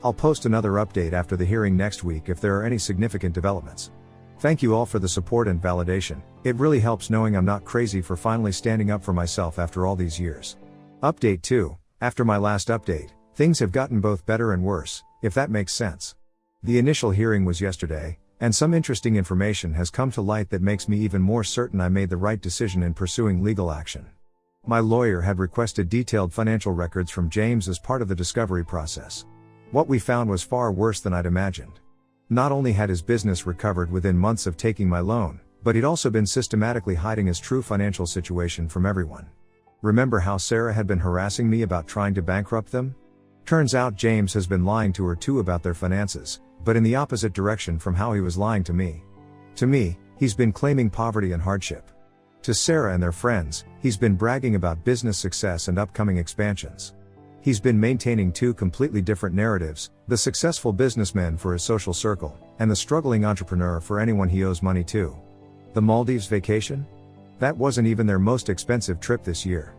I'll post another update after the hearing next week if there are any significant developments. Thank you all for the support and validation. It really helps knowing I'm not crazy for finally standing up for myself after all these years. Update 2. After my last update, things have gotten both better and worse, if that makes sense. The initial hearing was yesterday, And some interesting information has come to light that makes me even more certain I made the right decision in pursuing legal action. My lawyer had requested detailed financial records from James as part of the discovery process. What we found was far worse than I'd imagined. Not only had his business recovered within months of taking my loan, but he'd also been systematically hiding his true financial situation from everyone. Remember how Sarah had been harassing me about trying to bankrupt them? Turns out James has been lying to her too about their finances, but in the opposite direction from how he was lying to me. To me, he's been claiming poverty and hardship. To Sarah and their friends, he's been bragging about business success and upcoming expansions. He's been maintaining two completely different narratives, the successful businessman for his social circle, and the struggling entrepreneur for anyone he owes money to. The Maldives vacation? That wasn't even their most expensive trip this year.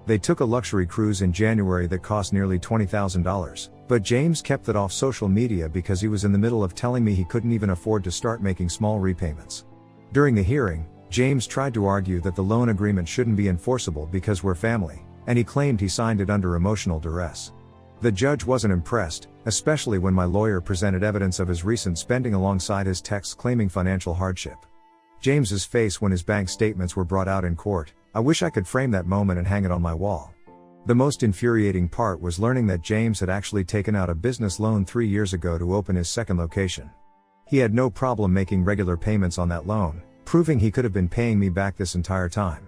They took a luxury cruise in January that cost nearly $20,000, but James kept that off social media because he was in the middle of telling me he couldn't even afford to start making small repayments. During the hearing, James tried to argue that the loan agreement shouldn't be enforceable because we're family, and he claimed he signed it under emotional duress. The judge wasn't impressed, especially when my lawyer presented evidence of his recent spending alongside his texts claiming financial hardship. James's face when his bank statements were brought out in court, I wish I could frame that moment and hang it on my wall. The most infuriating part was learning that James had actually taken out a business loan 3 years ago to open his second location. He had no problem making regular payments on that loan, proving he could have been paying me back this entire time.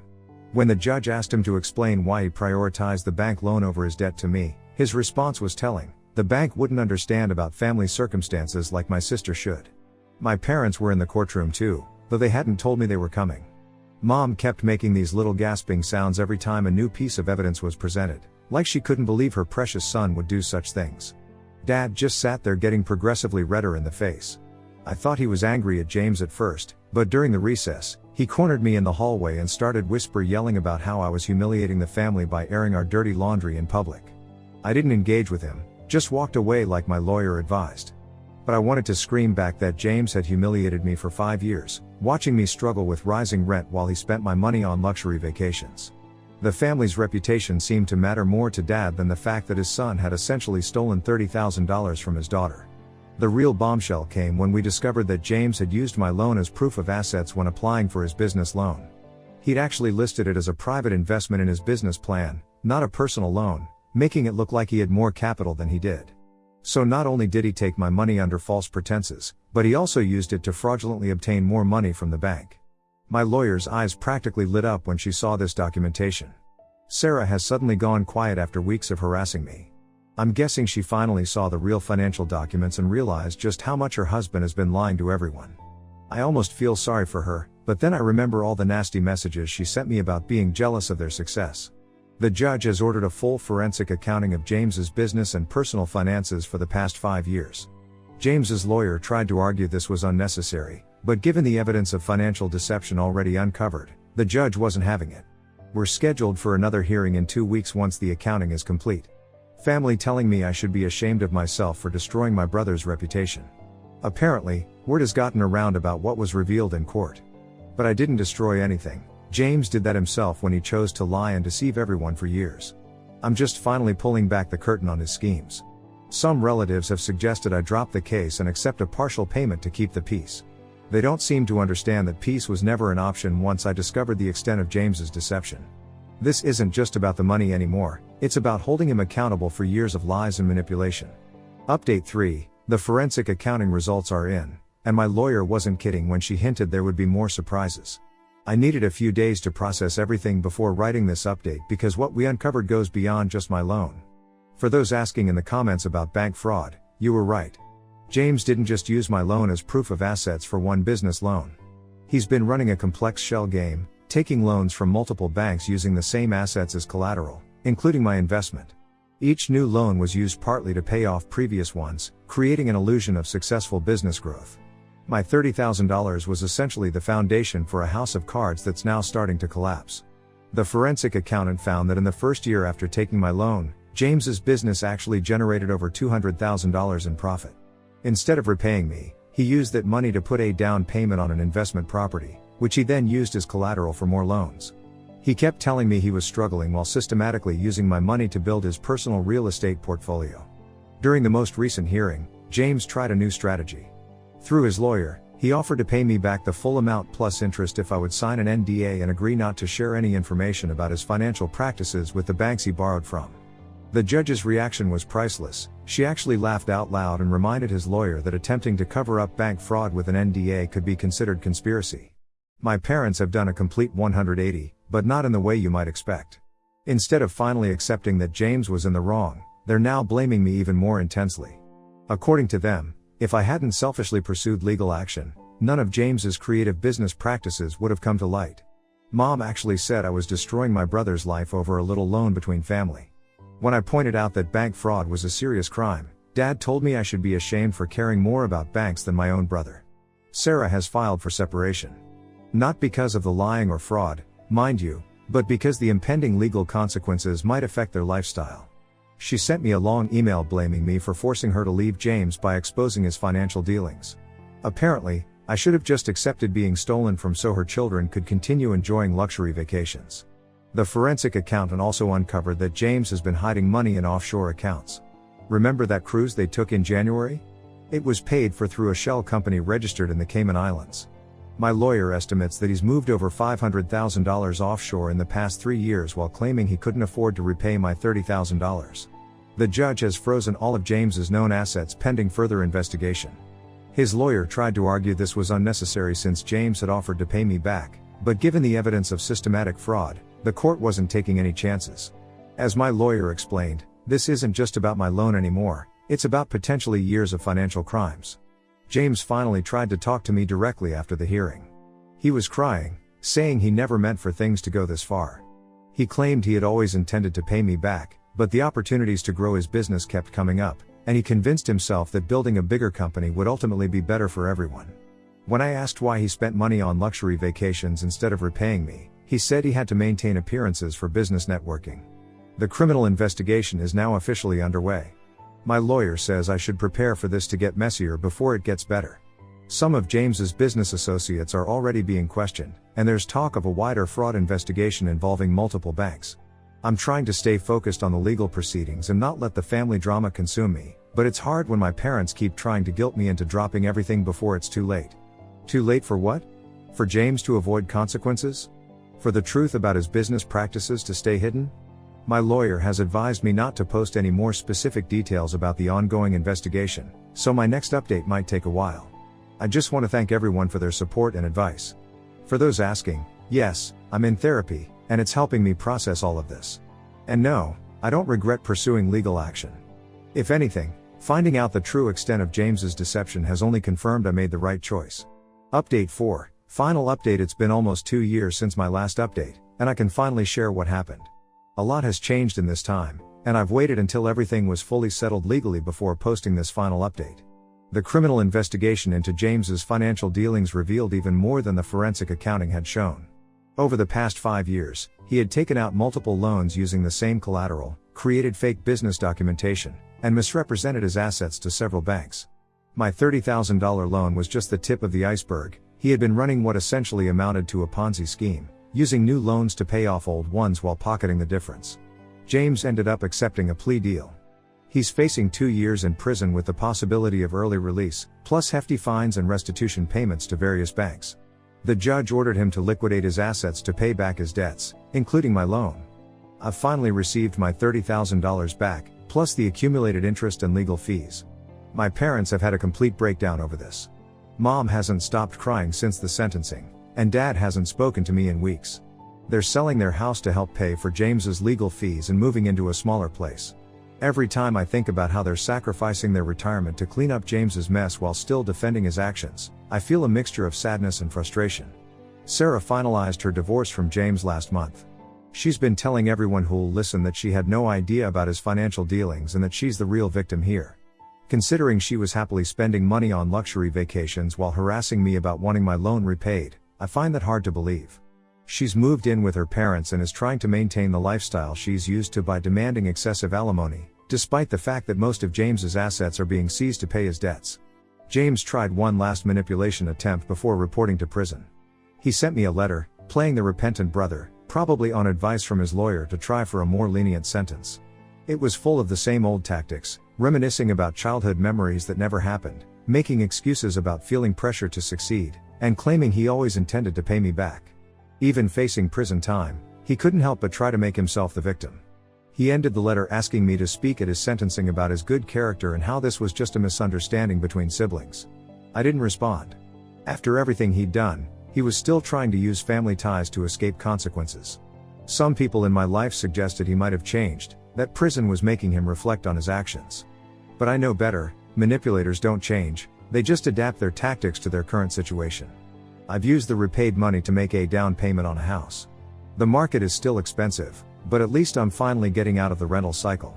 When the judge asked him to explain why he prioritized the bank loan over his debt to me, his response was telling: the bank wouldn't understand about family circumstances like my sister should. My parents were in the courtroom too, though they hadn't told me they were coming. Mom kept making these little gasping sounds every time a new piece of evidence was presented, like she couldn't believe her precious son would do such things. Dad just sat there getting progressively redder in the face. I thought he was angry at James at first, but during the recess, he cornered me in the hallway and started yelling about how I was humiliating the family by airing our dirty laundry in public. I didn't engage with him, just walked away like my lawyer advised. But I wanted to scream back that James had humiliated me for 5 years, watching me struggle with rising rent while he spent my money on luxury vacations. The family's reputation seemed to matter more to Dad than the fact that his son had essentially stolen $30,000 from his daughter. The real bombshell came when we discovered that James had used my loan as proof of assets when applying for his business loan. He'd actually listed it as a private investment in his business plan, not a personal loan, making it look like he had more capital than he did. So not only did he take my money under false pretenses, but he also used it to fraudulently obtain more money from the bank. My lawyer's eyes practically lit up when she saw this documentation. Sarah has suddenly gone quiet after weeks of harassing me. I'm guessing she finally saw the real financial documents and realized just how much her husband has been lying to everyone. I almost feel sorry for her, but then I remember all the nasty messages she sent me about being jealous of their success. The judge has ordered a full forensic accounting of James's business and personal finances for the past 5 years. James's lawyer tried to argue this was unnecessary, but given the evidence of financial deception already uncovered, the judge wasn't having it. We're scheduled for another hearing in 2 weeks once the accounting is complete. Family telling me I should be ashamed of myself for destroying my brother's reputation. Apparently, word has gotten around about what was revealed in court. But I didn't destroy anything. James did that himself when he chose to lie and deceive everyone for years. I'm just finally pulling back the curtain on his schemes. Some relatives have suggested I drop the case and accept a partial payment to keep the peace. They don't seem to understand that peace was never an option once I discovered the extent of James's deception. This isn't just about the money anymore, it's about holding him accountable for years of lies and manipulation. Update 3, the forensic accounting results are in, and my lawyer wasn't kidding when she hinted there would be more surprises. I needed a few days to process everything before writing this update because what we uncovered goes beyond just my loan. For those asking in the comments about bank fraud, you were right. James didn't just use my loan as proof of assets for one business loan. He's been running a complex shell game, taking loans from multiple banks using the same assets as collateral, including my investment. Each new loan was used partly to pay off previous ones, creating an illusion of successful business growth. My $30,000 was essentially the foundation for a house of cards that's now starting to collapse. The forensic accountant found that in the first year after taking my loan, James's business actually generated over $200,000 in profit. Instead of repaying me, he used that money to put a down payment on an investment property, which he then used as collateral for more loans. He kept telling me he was struggling while systematically using my money to build his personal real estate portfolio. During the most recent hearing, James tried a new strategy. Through his lawyer, He offered to pay me back the full amount plus interest if I would sign an NDA and agree not to share any information about his financial practices with the banks he borrowed from. The judge's reaction was priceless. She actually laughed out loud and reminded his lawyer that attempting to cover up bank fraud with an NDA could be considered conspiracy. My parents have done a complete 180, but not in the way you might expect. Instead of finally accepting that James was in the wrong, they're now blaming me even more intensely. According to them, if I hadn't selfishly pursued legal action, none of James's creative business practices would have come to light. Mom actually said I was destroying my brother's life over a little loan between family. When I pointed out that bank fraud was a serious crime, Dad told me I should be ashamed for caring more about banks than my own brother. Sarah has filed for separation. Not because of the lying or fraud, mind you, but because the impending legal consequences might affect their lifestyle. She sent me a long email blaming me for forcing her to leave James by exposing his financial dealings. Apparently, I should have just accepted being stolen from so her children could continue enjoying luxury vacations. The forensic accountant also uncovered that James has been hiding money in offshore accounts. Remember that cruise they took in January? It was paid for through a shell company registered in the Cayman Islands. My lawyer estimates that he's moved over $500,000 offshore in the past 3 years while claiming he couldn't afford to repay my $30,000. The judge has frozen all of James's known assets pending further investigation. His lawyer tried to argue this was unnecessary since James had offered to pay me back, but given the evidence of systematic fraud, the court wasn't taking any chances. As my lawyer explained, this isn't just about my loan anymore, it's about potentially years of financial crimes. James finally tried to talk to me directly after the hearing. He was crying, saying he never meant for things to go this far. He claimed he had always intended to pay me back, but the opportunities to grow his business kept coming up, and he convinced himself that building a bigger company would ultimately be better for everyone. When I asked why he spent money on luxury vacations instead of repaying me, he said he had to maintain appearances for business networking. The criminal investigation is now officially underway. My lawyer says I should prepare for this to get messier before it gets better. Some of James's business associates are already being questioned, and there's talk of a wider fraud investigation involving multiple banks. I'm trying to stay focused on the legal proceedings and not let the family drama consume me, but it's hard when my parents keep trying to guilt me into dropping everything before it's too late. Too late for what? For James to avoid consequences? For the truth about his business practices to stay hidden? My lawyer has advised me not to post any more specific details about the ongoing investigation, so my next update might take a while. I just want to thank everyone for their support and advice. For those asking, yes, I'm in therapy, and it's helping me process all of this. And no, I don't regret pursuing legal action. If anything, finding out the true extent of James's deception has only confirmed I made the right choice. Update 4. Final update. It's been almost 2 years since my last update, and I can finally share what happened. A lot has changed in this time, and I've waited until everything was fully settled legally before posting this final update. The criminal investigation into James's financial dealings revealed even more than the forensic accounting had shown. Over the past 5 years, he had taken out multiple loans using the same collateral, created fake business documentation, and misrepresented his assets to several banks. My $30,000 loan was just the tip of the iceberg. He had been running what essentially amounted to a Ponzi scheme, using new loans to pay off old ones while pocketing the difference. James ended up accepting a plea deal. He's facing 2 years in prison with the possibility of early release, plus hefty fines and restitution payments to various banks. The judge ordered him to liquidate his assets to pay back his debts, including my loan. I've finally received my $30,000 back, plus the accumulated interest and legal fees. My parents have had a complete breakdown over this. Mom hasn't stopped crying since the sentencing, and Dad hasn't spoken to me in weeks. They're selling their house to help pay for James's legal fees and moving into a smaller place. Every time I think about how they're sacrificing their retirement to clean up James's mess while still defending his actions, I feel a mixture of sadness and frustration. Sarah finalized her divorce from James last month. She's been telling everyone who'll listen that she had no idea about his financial dealings and that she's the real victim here. Considering she was happily spending money on luxury vacations while harassing me about wanting my loan repaid, I find that hard to believe. She's moved in with her parents and is trying to maintain the lifestyle she's used to by demanding excessive alimony, despite the fact that most of James's assets are being seized to pay his debts. James tried one last manipulation attempt before reporting to prison. He sent me a letter, playing the repentant brother, probably on advice from his lawyer to try for a more lenient sentence. It was full of the same old tactics, reminiscing about childhood memories that never happened, making excuses about feeling pressure to succeed, and claiming he always intended to pay me back. Even facing prison time, he couldn't help but try to make himself the victim. He ended the letter asking me to speak at his sentencing about his good character and how this was just a misunderstanding between siblings. I didn't respond. After everything he'd done, he was still trying to use family ties to escape consequences. Some people in my life suggested he might have changed, that prison was making him reflect on his actions. But I know better, manipulators don't change, they just adapt their tactics to their current situation. I've used the repaid money to make a down payment on a house. The market is still expensive, but at least I'm finally getting out of the rental cycle.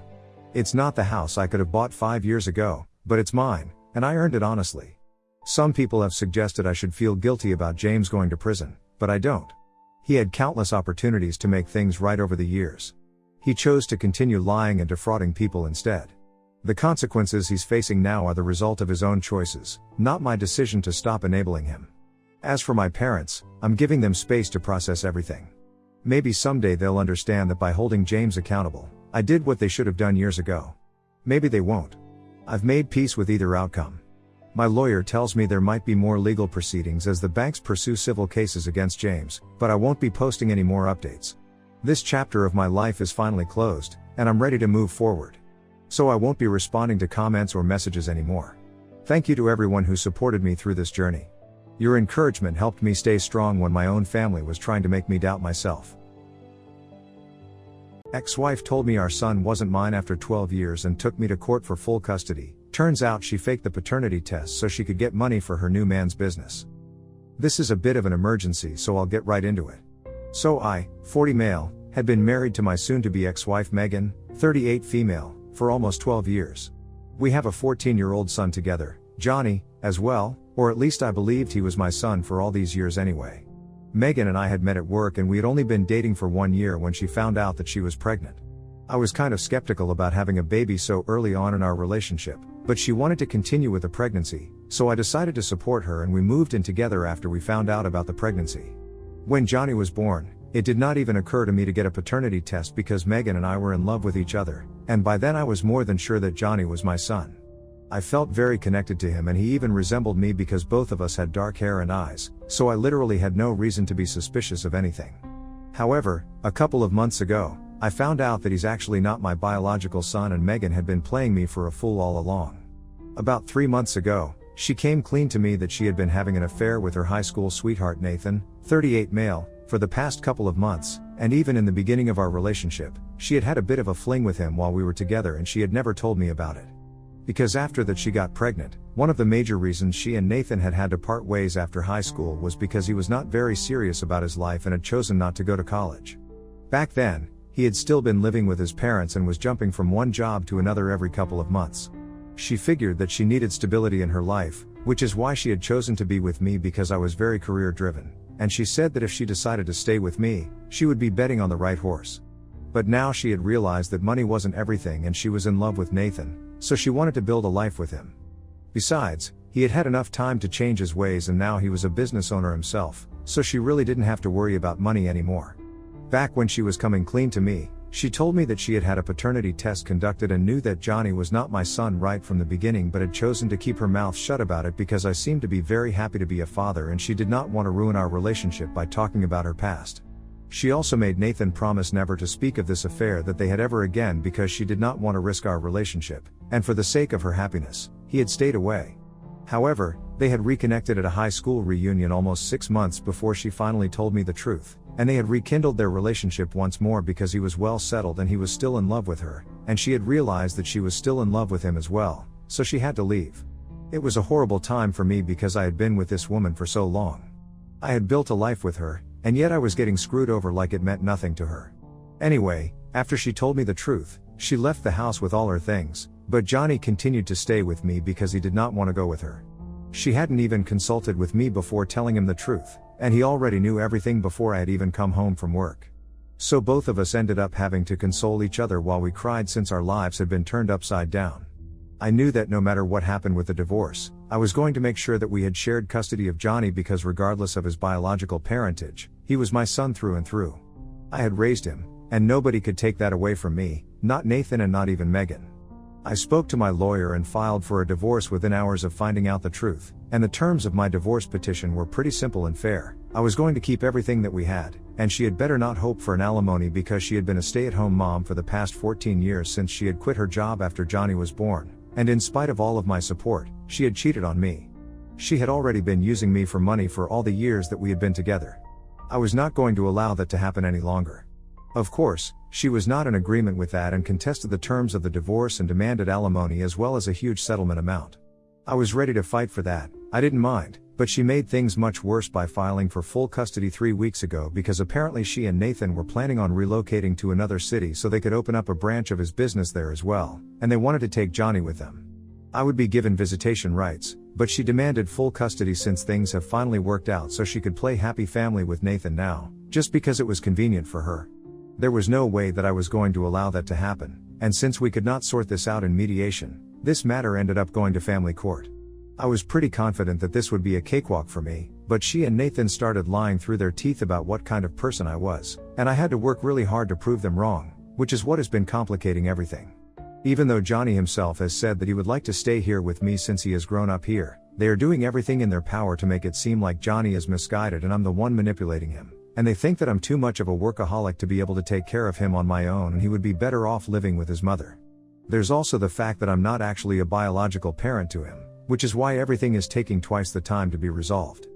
It's not the house I could have bought 5 years ago, but it's mine, and I earned it honestly. Some people have suggested I should feel guilty about James going to prison, but I don't. He had countless opportunities to make things right over the years. He chose to continue lying and defrauding people instead. The consequences he's facing now are the result of his own choices, not my decision to stop enabling him. As for my parents, I'm giving them space to process everything. Maybe someday they'll understand that by holding James accountable, I did what they should have done years ago. Maybe they won't. I've made peace with either outcome. My lawyer tells me there might be more legal proceedings as the banks pursue civil cases against James, but I won't be posting any more updates. This chapter of my life is finally closed, and I'm ready to move forward. So I won't be responding to comments or messages anymore. Thank you to everyone who supported me through this journey. Your encouragement helped me stay strong when my own family was trying to make me doubt myself. Ex-wife told me our son wasn't mine after 12 years and took me to court for full custody. Turns out she faked the paternity test so she could get money for her new man's business. This is a bit of an emergency, so I'll get right into it. So I, 40 male, had been married to my soon-to-be ex-wife Megan, 38 female, for almost 12 years. We have a 14-year-old son together, Johnny, as well, or at least I believed he was my son for all these years anyway. Megan and I had met at work and we had only been dating for 1 year when she found out that she was pregnant. I was kind of skeptical about having a baby so early on in our relationship, but she wanted to continue with the pregnancy, so I decided to support her and we moved in together after we found out about the pregnancy. When Johnny was born, it did not even occur to me to get a paternity test because Megan and I were in love with each other, and by then I was more than sure that Johnny was my son. I felt very connected to him and he even resembled me because both of us had dark hair and eyes, so I literally had no reason to be suspicious of anything. However, a couple of months ago, I found out that he's actually not my biological son and Megan had been playing me for a fool all along. About 3 months ago, she came clean to me that she had been having an affair with her high school sweetheart Nathan, 38 male, for the past couple of months, and even in the beginning of our relationship, she had had a bit of a fling with him while we were together and she had never told me about it. Because after that she got pregnant, one of the major reasons she and Nathan had to part ways after high school was because he was not very serious about his life and had chosen not to go to college. Back then, he had still been living with his parents and was jumping from one job to another every couple of months. She figured that she needed stability in her life, which is why she had chosen to be with me because I was very career driven, and she said that if she decided to stay with me, she would be betting on the right horse. But now she had realized that money wasn't everything and she was in love with Nathan, so she wanted to build a life with him. Besides, he had had enough time to change his ways and now he was a business owner himself, so she really didn't have to worry about money anymore. Back when she was coming clean to me, she told me that she had had a paternity test conducted and knew that Johnny was not my son right from the beginning but had chosen to keep her mouth shut about it because I seemed to be very happy to be a father and she did not want to ruin our relationship by talking about her past. She also made Nathan promise never to speak of this affair that they had ever again because she did not want to risk our relationship, and for the sake of her happiness, he had stayed away. However, they had reconnected at a high school reunion almost 6 months before she finally told me the truth, and they had rekindled their relationship once more because he was well settled and he was still in love with her, and she had realized that she was still in love with him as well, so she had to leave. It was a horrible time for me because I had been with this woman for so long. I had built a life with her, and yet I was getting screwed over like it meant nothing to her. Anyway, after she told me the truth, she left the house with all her things, but Johnny continued to stay with me because he did not want to go with her. She hadn't even consulted with me before telling him the truth, and he already knew everything before I had even come home from work. So both of us ended up having to console each other while we cried since our lives had been turned upside down. I knew that no matter what happened with the divorce, I was going to make sure that we had shared custody of Johnny because regardless of his biological parentage, he was my son through and through. I had raised him, and nobody could take that away from me, not Nathan and not even Megan. I spoke to my lawyer and filed for a divorce within hours of finding out the truth, and the terms of my divorce petition were pretty simple and fair. I was going to keep everything that we had, and she had better not hope for an alimony because she had been a stay-at-home mom for the past 14 years since she had quit her job after Johnny was born, and in spite of all of my support, she had cheated on me. She had already been using me for money for all the years that we had been together. I was not going to allow that to happen any longer. Of course, she was not in agreement with that and contested the terms of the divorce and demanded alimony as well as a huge settlement amount. I was ready to fight for that, I didn't mind, but she made things much worse by filing for full custody 3 weeks ago because apparently she and Nathan were planning on relocating to another city so they could open up a branch of his business there as well, and they wanted to take Johnny with them. I would be given visitation rights, but she demanded full custody since things have finally worked out so she could play happy family with Nathan now, just because it was convenient for her. There was no way that I was going to allow that to happen, and since we could not sort this out in mediation, this matter ended up going to family court. I was pretty confident that this would be a cakewalk for me, but she and Nathan started lying through their teeth about what kind of person I was, and I had to work really hard to prove them wrong, which is what has been complicating everything. Even though Johnny himself has said that he would like to stay here with me since he has grown up here, they are doing everything in their power to make it seem like Johnny is misguided and I'm the one manipulating him. And they think that I'm too much of a workaholic to be able to take care of him on my own and he would be better off living with his mother. There's also the fact that I'm not actually a biological parent to him, which is why everything is taking twice the time to be resolved.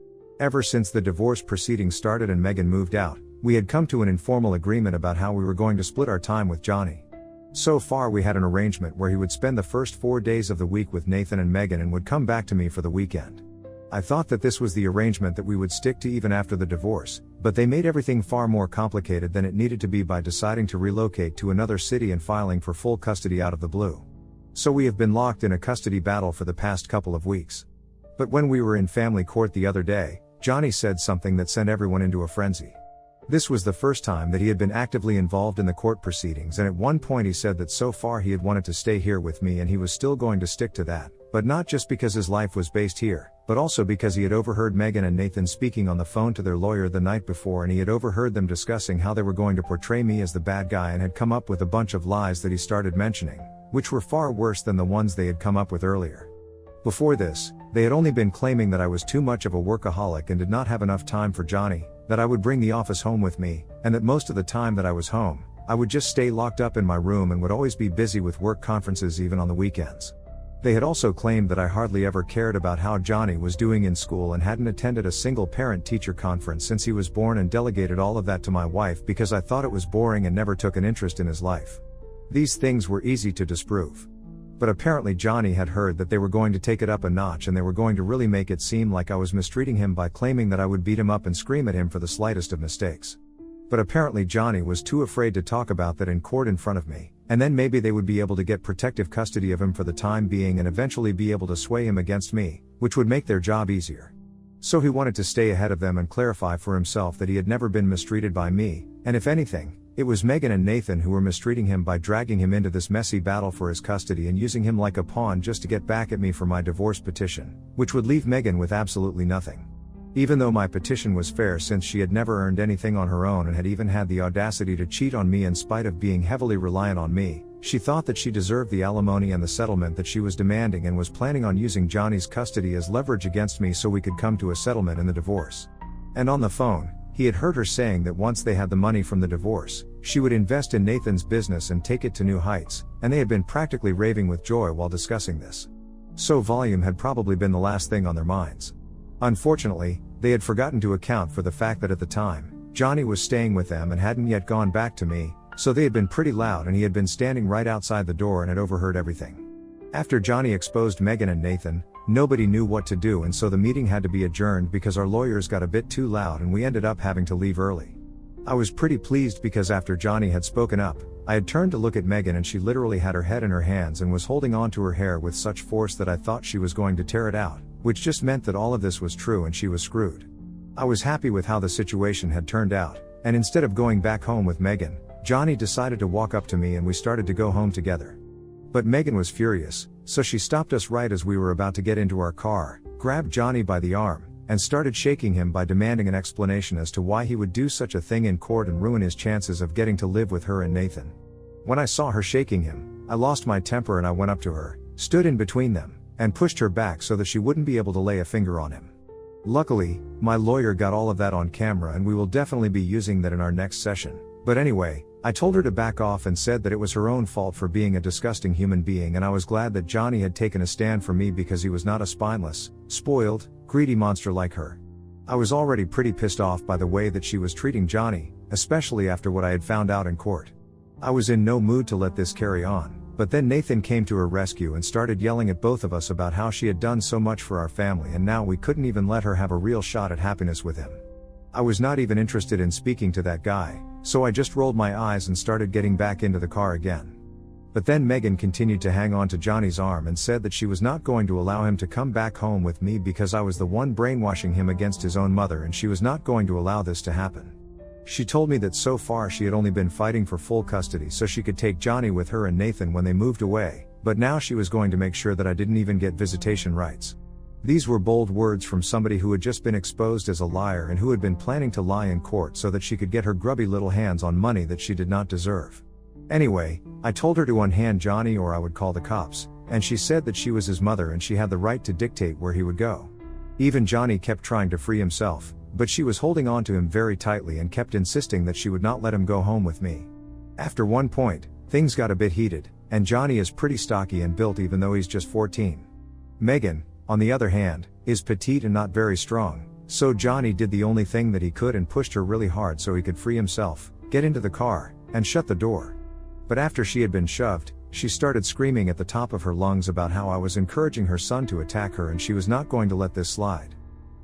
Ever since the divorce proceedings started and Megan moved out, we had come to an informal agreement about how we were going to split our time with Johnny. So far we had an arrangement where he would spend the first 4 days of the week with Nathan and Megan and would come back to me for the weekend. I thought that this was the arrangement that we would stick to even after the divorce, but they made everything far more complicated than it needed to be by deciding to relocate to another city and filing for full custody out of the blue. So we have been locked in a custody battle for the past couple of weeks. But when we were in family court the other day, Johnny said something that sent everyone into a frenzy. This was the first time that he had been actively involved in the court proceedings, and at one point he said that so far he had wanted to stay here with me and he was still going to stick to that, but not just because his life was based here, but also because he had overheard Megan and Nathan speaking on the phone to their lawyer the night before, and he had overheard them discussing how they were going to portray me as the bad guy and had come up with a bunch of lies that he started mentioning, which were far worse than the ones they had come up with earlier. Before this, they had only been claiming that I was too much of a workaholic and did not have enough time for Johnny, that I would bring the office home with me, and that most of the time that I was home, I would just stay locked up in my room and would always be busy with work conferences even on the weekends. They had also claimed that I hardly ever cared about how Johnny was doing in school and hadn't attended a single parent-teacher conference since he was born, and delegated all of that to my wife because I thought it was boring and never took an interest in his life. These things were easy to disprove. But apparently Johnny had heard that they were going to take it up a notch and they were going to really make it seem like I was mistreating him by claiming that I would beat him up and scream at him for the slightest of mistakes. But apparently Johnny was too afraid to talk about that in court in front of me, and then maybe they would be able to get protective custody of him for the time being and eventually be able to sway him against me, which would make their job easier. So he wanted to stay ahead of them and clarify for himself that he had never been mistreated by me, and if anything, it was Megan and Nathan who were mistreating him by dragging him into this messy battle for his custody and using him like a pawn just to get back at me for my divorce petition, which would leave Megan with absolutely nothing. Even though my petition was fair since she had never earned anything on her own and had even had the audacity to cheat on me in spite of being heavily reliant on me, she thought that she deserved the alimony and the settlement that she was demanding and was planning on using Johnny's custody as leverage against me so we could come to a settlement in the divorce. And on the phone, he had heard her saying that once they had the money from the divorce, she would invest in Nathan's business and take it to new heights, and they had been practically raving with joy while discussing this. So volume had probably been the last thing on their minds. Unfortunately, they had forgotten to account for the fact that at the time, Johnny was staying with them and hadn't yet gone back to me, so they had been pretty loud and he had been standing right outside the door and had overheard everything. After Johnny exposed Megan and Nathan, nobody knew what to do, and so the meeting had to be adjourned because our lawyers got a bit too loud and we ended up having to leave early. I was pretty pleased because after Johnny had spoken up, I had turned to look at Megan and she literally had her head in her hands and was holding on to her hair with such force that I thought she was going to tear it out, which just meant that all of this was true and she was screwed. I was happy with how the situation had turned out, and instead of going back home with Megan, Johnny decided to walk up to me and we started to go home together. But Megan was furious, so she stopped us right as we were about to get into our car, grabbed Johnny by the arm, and started shaking him by demanding an explanation as to why he would do such a thing in court and ruin his chances of getting to live with her and Nathan. When I saw her shaking him, I lost my temper and I went up to her, stood in between them, and pushed her back so that she wouldn't be able to lay a finger on him. Luckily, my lawyer got all of that on camera and we will definitely be using that in our next session. But anyway, I told her to back off and said that it was her own fault for being a disgusting human being, and I was glad that Johnny had taken a stand for me because he was not a spineless, spoiled, greedy monster like her. I was already pretty pissed off by the way that she was treating Johnny, especially after what I had found out in court. I was in no mood to let this carry on, but then Nathan came to her rescue and started yelling at both of us about how she had done so much for our family and now we couldn't even let her have a real shot at happiness with him. I was not even interested in speaking to that guy, so I just rolled my eyes and started getting back into the car again. But then Megan continued to hang on to Johnny's arm and said that she was not going to allow him to come back home with me because I was the one brainwashing him against his own mother and she was not going to allow this to happen. She told me that so far she had only been fighting for full custody so she could take Johnny with her and Nathan when they moved away, but now she was going to make sure that I didn't even get visitation rights. These were bold words from somebody who had just been exposed as a liar and who had been planning to lie in court so that she could get her grubby little hands on money that she did not deserve. Anyway, I told her to unhand Johnny or I would call the cops, and she said that she was his mother and she had the right to dictate where he would go. Even Johnny kept trying to free himself, but she was holding on to him very tightly and kept insisting that she would not let him go home with me. After one point, things got a bit heated, and Johnny is pretty stocky and built even though he's just 14. Megan, on the other hand, is petite and not very strong, so Johnny did the only thing that he could and pushed her really hard so he could free himself, get into the car, and shut the door. But after she had been shoved, she started screaming at the top of her lungs about how I was encouraging her son to attack her and she was not going to let this slide.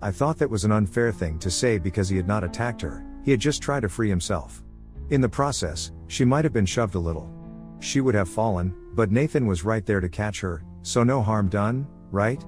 I thought that was an unfair thing to say because he had not attacked her, he had just tried to free himself. In the process, she might have been shoved a little. She would have fallen, but Nathan was right there to catch her, so no harm done, right?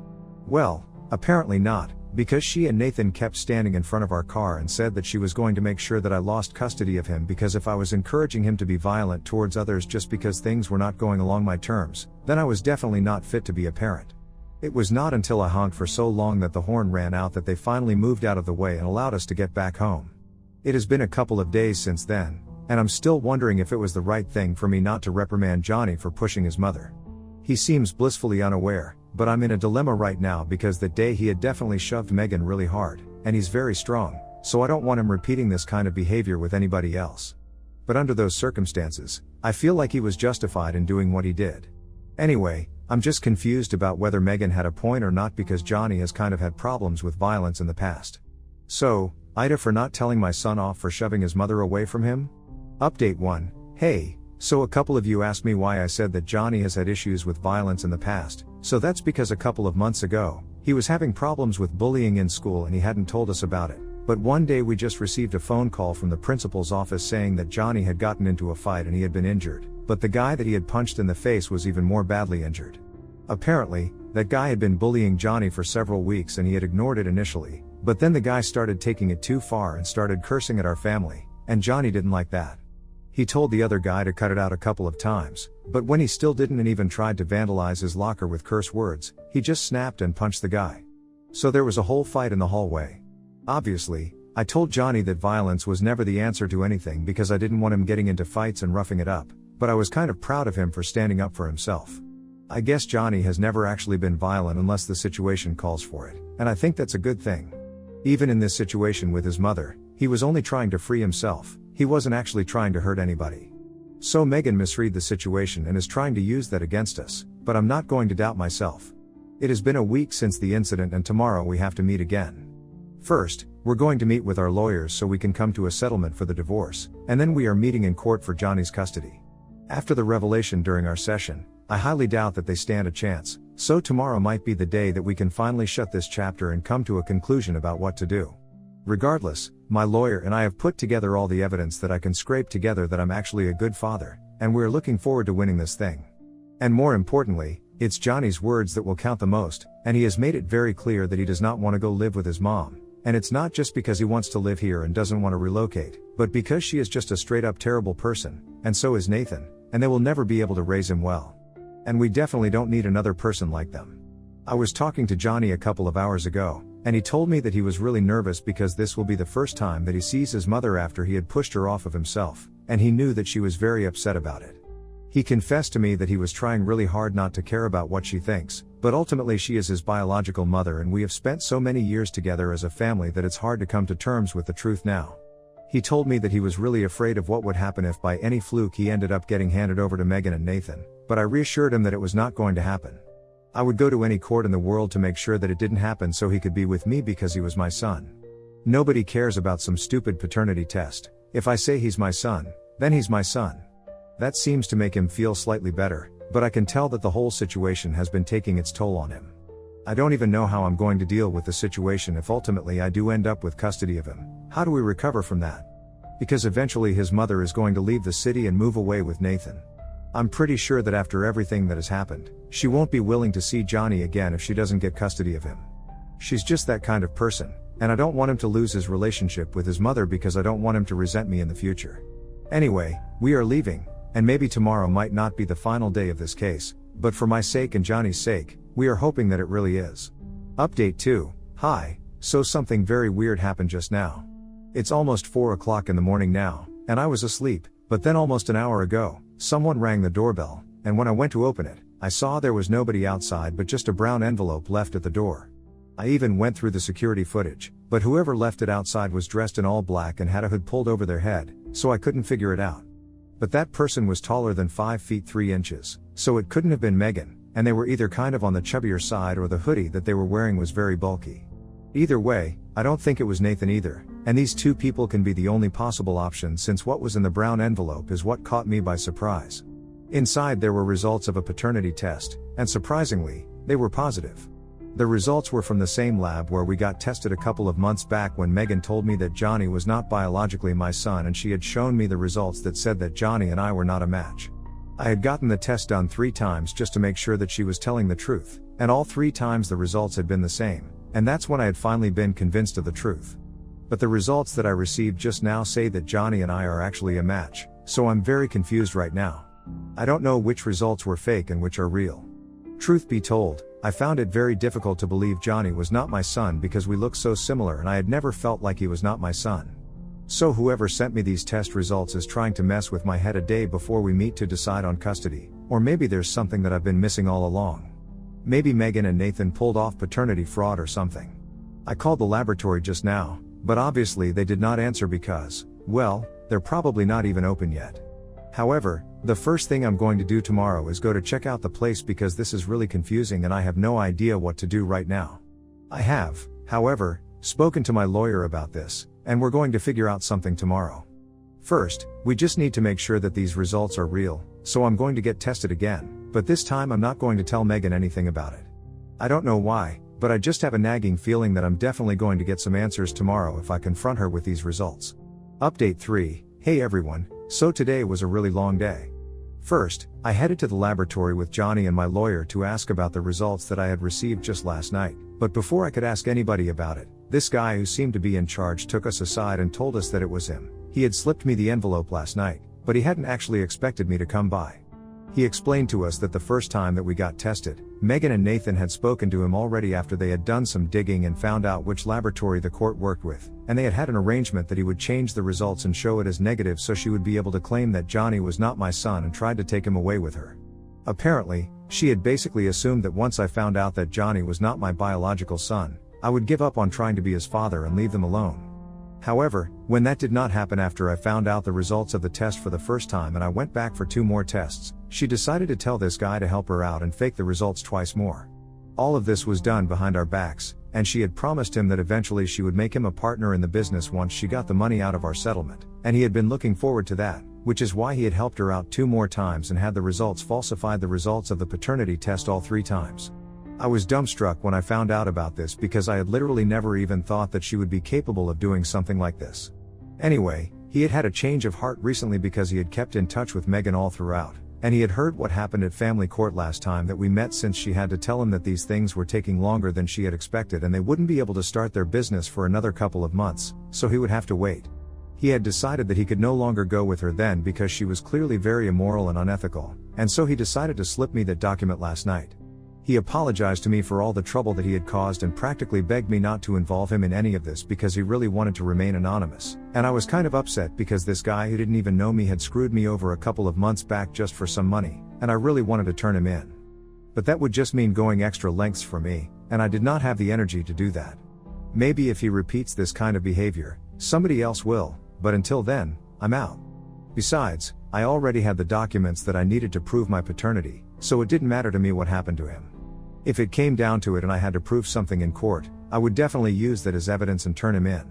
Well, apparently not, because she and Nathan kept standing in front of our car and said that she was going to make sure that I lost custody of him because if I was encouraging him to be violent towards others just because things were not going along my terms, then I was definitely not fit to be a parent. It was not until I honked for so long that the horn ran out that they finally moved out of the way and allowed us to get back home. It has been a couple of days since then, and I'm still wondering if it was the right thing for me not to reprimand Johnny for pushing his mother. He seems blissfully unaware, but I'm in a dilemma right now because that day he had definitely shoved Megan really hard, and he's very strong, so I don't want him repeating this kind of behavior with anybody else. But under those circumstances, I feel like he was justified in doing what he did. Anyway, I'm just confused about whether Megan had a point or not because Johnny has kind of had problems with violence in the past. So, Ida for not telling my son off for shoving his mother away from him? Update 1. Hey, so a couple of you asked me why I said that Johnny has had issues with violence in the past, so that's because a couple of months ago, he was having problems with bullying in school and he hadn't told us about it. But one day we just received a phone call from the principal's office saying that Johnny had gotten into a fight and he had been injured, but the guy that he had punched in the face was even more badly injured. Apparently, that guy had been bullying Johnny for several weeks and he had ignored it initially, but then the guy started taking it too far and started cursing at our family, and Johnny didn't like that. He told the other guy to cut it out a couple of times, but when he still didn't and even tried to vandalize his locker with curse words, he just snapped and punched the guy. So there was a whole fight in the hallway. Obviously, I told Johnny that violence was never the answer to anything because I didn't want him getting into fights and roughing it up, but I was kind of proud of him for standing up for himself. I guess Johnny has never actually been violent unless the situation calls for it, and I think that's a good thing. Even in this situation with his mother, he was only trying to free himself, he wasn't actually trying to hurt anybody. So Megan misread the situation and is trying to use that against us, but I'm not going to doubt myself. It has been a week since the incident and tomorrow we have to meet again. First, we're going to meet with our lawyers so we can come to a settlement for the divorce, and then we are meeting in court for Johnny's custody. After the revelation during our session, I highly doubt that they stand a chance, so tomorrow might be the day that we can finally shut this chapter and come to a conclusion about what to do. Regardless, my lawyer and I have put together all the evidence that I can scrape together that I'm actually a good father, and we're looking forward to winning this thing. And more importantly, it's Johnny's words that will count the most, and he has made it very clear that he does not want to go live with his mom, and it's not just because he wants to live here and doesn't want to relocate, but because she is just a straight up terrible person, and so is Nathan, and they will never be able to raise him well. And we definitely don't need another person like them. I was talking to Johnny a couple of hours ago, and he told me that he was really nervous because this will be the first time that he sees his mother after he had pushed her off of himself, and he knew that she was very upset about it. He confessed to me that he was trying really hard not to care about what she thinks, but ultimately she is his biological mother and we have spent so many years together as a family that it's hard to come to terms with the truth now. He told me that he was really afraid of what would happen if by any fluke he ended up getting handed over to Megan and Nathan, but I reassured him that it was not going to happen. I would go to any court in the world to make sure that it didn't happen so he could be with me because he was my son. Nobody cares about some stupid paternity test. If I say he's my son, then he's my son. That seems to make him feel slightly better, but I can tell that the whole situation has been taking its toll on him. I don't even know how I'm going to deal with the situation if ultimately I do end up with custody of him. How do we recover from that? Because eventually his mother is going to leave the city and move away with Nathan. I'm pretty sure that after everything that has happened, she won't be willing to see Johnny again if she doesn't get custody of him. She's just that kind of person, and I don't want him to lose his relationship with his mother because I don't want him to resent me in the future. Anyway, we are leaving, and maybe tomorrow might not be the final day of this case, but for my sake and Johnny's sake, we are hoping that it really is. Update 2. Hi, so something very weird happened just now. It's almost 4 o'clock in the morning now, and I was asleep, but then almost an hour ago, someone rang the doorbell, and when I went to open it, I saw there was nobody outside but just a brown envelope left at the door. I even went through the security footage, but whoever left it outside was dressed in all black and had a hood pulled over their head, so I couldn't figure it out. But that person was taller than 5 feet 3 inches, so it couldn't have been Megan, and they were either kind of on the chubbier side or the hoodie that they were wearing was very bulky. Either way, I don't think it was Nathan either, and these two people can be the only possible option since what was in the brown envelope is what caught me by surprise. Inside there were results of a paternity test, and surprisingly, they were positive. The results were from the same lab where we got tested a couple of months back when Megan told me that Johnny was not biologically my son and she had shown me the results that said that Johnny and I were not a match. I had gotten the test done 3 times just to make sure that she was telling the truth, and all 3 times the results had been the same, and that's when I had finally been convinced of the truth. But the results that I received just now say that Johnny and I are actually a match, so I'm very confused right now. I don't know which results were fake and which are real. Truth be told, I found it very difficult to believe Johnny was not my son because we look so similar and I had never felt like he was not my son. So whoever sent me these test results is trying to mess with my head a day before we meet to decide on custody, or maybe there's something that I've been missing all along. Maybe Megan and Nathan pulled off paternity fraud or something. I called the laboratory just now, but obviously they did not answer because, well, they're probably not even open yet. However, the first thing I'm going to do tomorrow is go to check out the place because this is really confusing and I have no idea what to do right now. I have, however, spoken to my lawyer about this, and we're going to figure out something tomorrow. First, we just need to make sure that these results are real, so I'm going to get tested again, but this time I'm not going to tell Megan anything about it. I don't know why, but I just have a nagging feeling that I'm definitely going to get some answers tomorrow if I confront her with these results. Update 3. Hey everyone, so today was a really long day. First, I headed to the laboratory with Johnny and my lawyer to ask about the results that I had received just last night, but before I could ask anybody about it, this guy who seemed to be in charge took us aside and told us that it was him. He had slipped me the envelope last night, but he hadn't actually expected me to come by. He explained to us that the first time that we got tested, Megan and Nathan had spoken to him already after they had done some digging and found out which laboratory the court worked with, and they had had an arrangement that he would change the results and show it as negative so she would be able to claim that Johnny was not my son and tried to take him away with her. Apparently, she had basically assumed that once I found out that Johnny was not my biological son, I would give up on trying to be his father and leave them alone. However, when that did not happen after I found out the results of the test for the first time and I went back for 2 more tests, she decided to tell this guy to help her out and fake the results twice more. All of this was done behind our backs, and she had promised him that eventually she would make him a partner in the business once she got the money out of our settlement, and he had been looking forward to that, which is why he had helped her out 2 more times and had the results falsified the results of the paternity test all 3 times. I was dumbstruck when I found out about this because I had literally never even thought that she would be capable of doing something like this. Anyway, he had had a change of heart recently because he had kept in touch with Megan all throughout, and he had heard what happened at family court last time that we met since she had to tell him that these things were taking longer than she had expected and they wouldn't be able to start their business for another couple of months, so he would have to wait. He had decided that he could no longer go with her then because she was clearly very immoral and unethical, and so he decided to slip me that document last night. He apologized to me for all the trouble that he had caused and practically begged me not to involve him in any of this because he really wanted to remain anonymous, and I was kind of upset because this guy who didn't even know me had screwed me over a couple of months back just for some money, and I really wanted to turn him in. But that would just mean going extra lengths for me, and I did not have the energy to do that. Maybe if he repeats this kind of behavior, somebody else will, but until then, I'm out. Besides, I already had the documents that I needed to prove my paternity, so it didn't matter to me what happened to him. If it came down to it and I had to prove something in court, I would definitely use that as evidence and turn him in.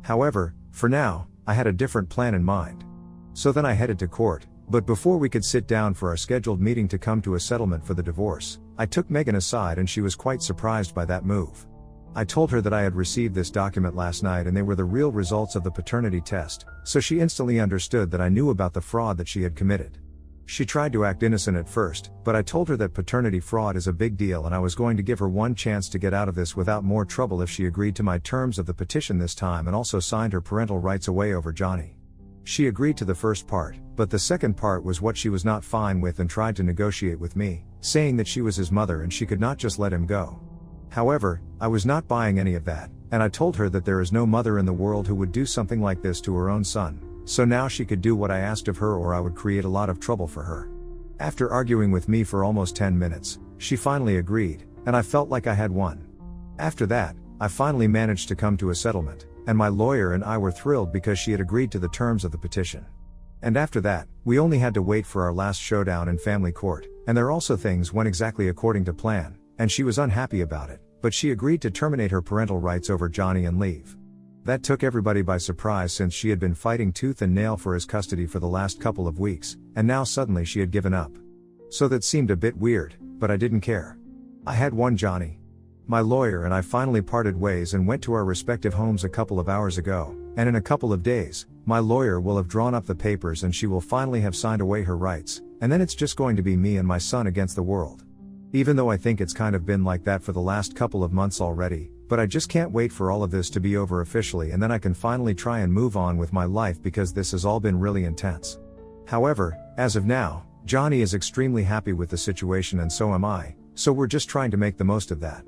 However, for now, I had a different plan in mind. So then I headed to court, but before we could sit down for our scheduled meeting to come to a settlement for the divorce, I took Megan aside and she was quite surprised by that move. I told her that I had received this document last night and they were the real results of the paternity test, so she instantly understood that I knew about the fraud that she had committed. She tried to act innocent at first, but I told her that paternity fraud is a big deal and I was going to give her one chance to get out of this without more trouble if she agreed to my terms of the petition this time and also signed her parental rights away over Johnny. She agreed to the first part, but the second part was what she was not fine with and tried to negotiate with me, saying that she was his mother and she could not just let him go. However, I was not buying any of that, and I told her that there is no mother in the world who would do something like this to her own son, so now she could do what I asked of her or I would create a lot of trouble for her. After arguing with me for almost 10 minutes, she finally agreed, and I felt like I had won. After that, I finally managed to come to a settlement, and my lawyer and I were thrilled because she had agreed to the terms of the petition. And after that, we only had to wait for our last showdown in family court, and there also things went exactly according to plan, and she was unhappy about it, but she agreed to terminate her parental rights over Johnny and leave. That took everybody by surprise since she had been fighting tooth and nail for his custody for the last couple of weeks, and now suddenly she had given up. So that seemed a bit weird, but I didn't care. I had won Johnny. My lawyer and I finally parted ways and went to our respective homes a couple of hours ago, and in a couple of days, my lawyer will have drawn up the papers and she will finally have signed away her rights, and then it's just going to be me and my son against the world. Even though I think it's kind of been like that for the last couple of months already, but I just can't wait for all of this to be over officially and then I can finally try and move on with my life because this has all been really intense. However, as of now, Johnny is extremely happy with the situation and so am I, so we're just trying to make the most of that.